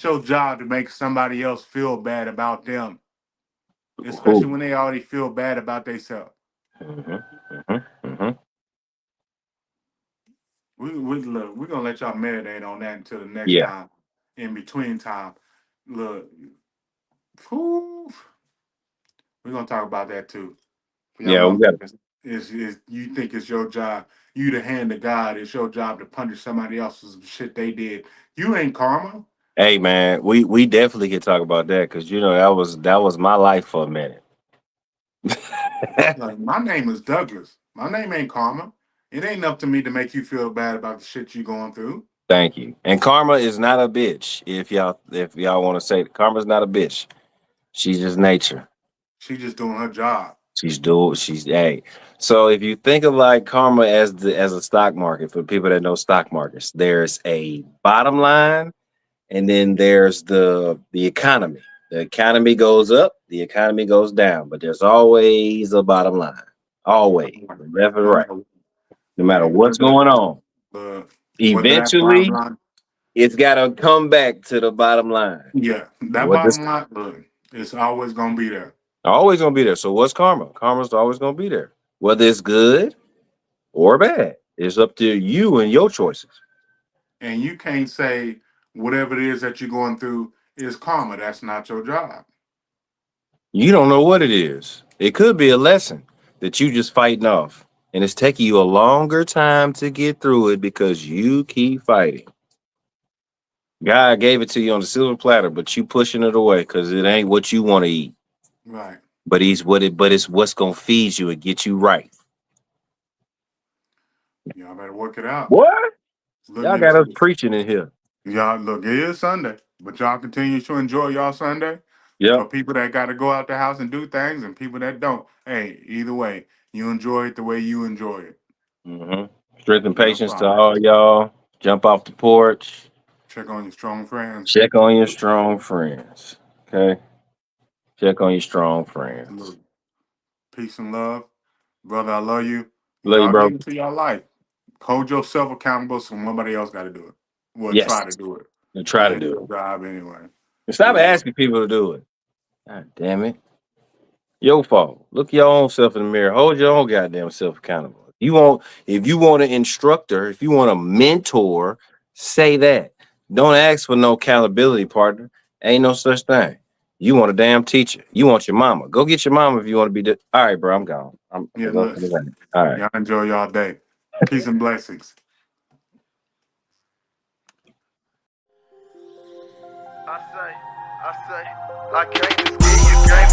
your job to make somebody else feel bad about them, especially Who? when they already feel bad about themselves. Mm-hmm, mm-hmm, mm-hmm. We're gonna let y'all marinate on that until the next Yeah. time. In between time, look, Whew. We're gonna talk about that too. For y'all Yeah, we got. motherfuckers, is you think it's your job? You the hand of God. It's your job to punish somebody else's shit they did. You ain't karma. Hey man, we definitely could talk about that because that was my life for a minute. Like my name is Douglas. My name ain't karma. It ain't up to me to make you feel bad about the shit you going through. Thank you. And karma is not a bitch. If y'all want to say it, karma's not a bitch. She's just nature. She just doing her job. She's hey. So if you think of like karma as a stock market for people that know stock markets, there's a bottom line and then there's the economy. The economy goes up, the economy goes down, but there's always a bottom line. Always. Left and No right. matter, No matter hey, what's going on. whether that bottom Eventually line, it's gotta come back to the bottom line. yeah, that What this bottom line, look, it's always gonna be there. always gonna be there. So what's karma? Karma's always gonna be there. Whether it's good or bad. It's up to you and your choices. And you can't say whatever it is that you're going through is karma. That's not your job. You don't know what it is. It could be a lesson that you just fighting off. And it's taking you a longer time to get through it because you keep fighting. God gave it to you on the silver platter, but you pushing it away because it ain't what you want to eat. Right. But it's what's gonna feed you and get you right. Y'all better work it out. What? Look Y'all got into us it. preaching in here. Y'all look, it is Sunday, but y'all continue to enjoy y'all Sunday. For Yep. people that got to go out the house and do things, and people that don't, hey, either way, you enjoy it the way you enjoy it. Mm-hmm. Strength and No patience to problem. all y'all. Jump off the porch. Check on your strong friends. Check on your strong friends. Okay. Check on your strong friends. Look, peace and love, brother. I love you. Love you, Y'all bro. get into your life. Hold yourself accountable, so nobody else got to do it. Well, Yes. try to do it. And try It to ain't do your it. job anyway. And stop Either way. asking people to do it. God damn it. Your fault. Look your own self in the mirror. Hold your own goddamn self accountable. If you want an instructor, if you want a mentor, say that. Don't ask for no accountability partner. Ain't no such thing. You want a damn teacher. You want your mama. Go get your mama if you want to be all right, bro. I'm gone. I'm Yeah, gonna go look. for the night. All right. Y'all enjoy y'all day. Peace and blessings. I say, I can't just give you game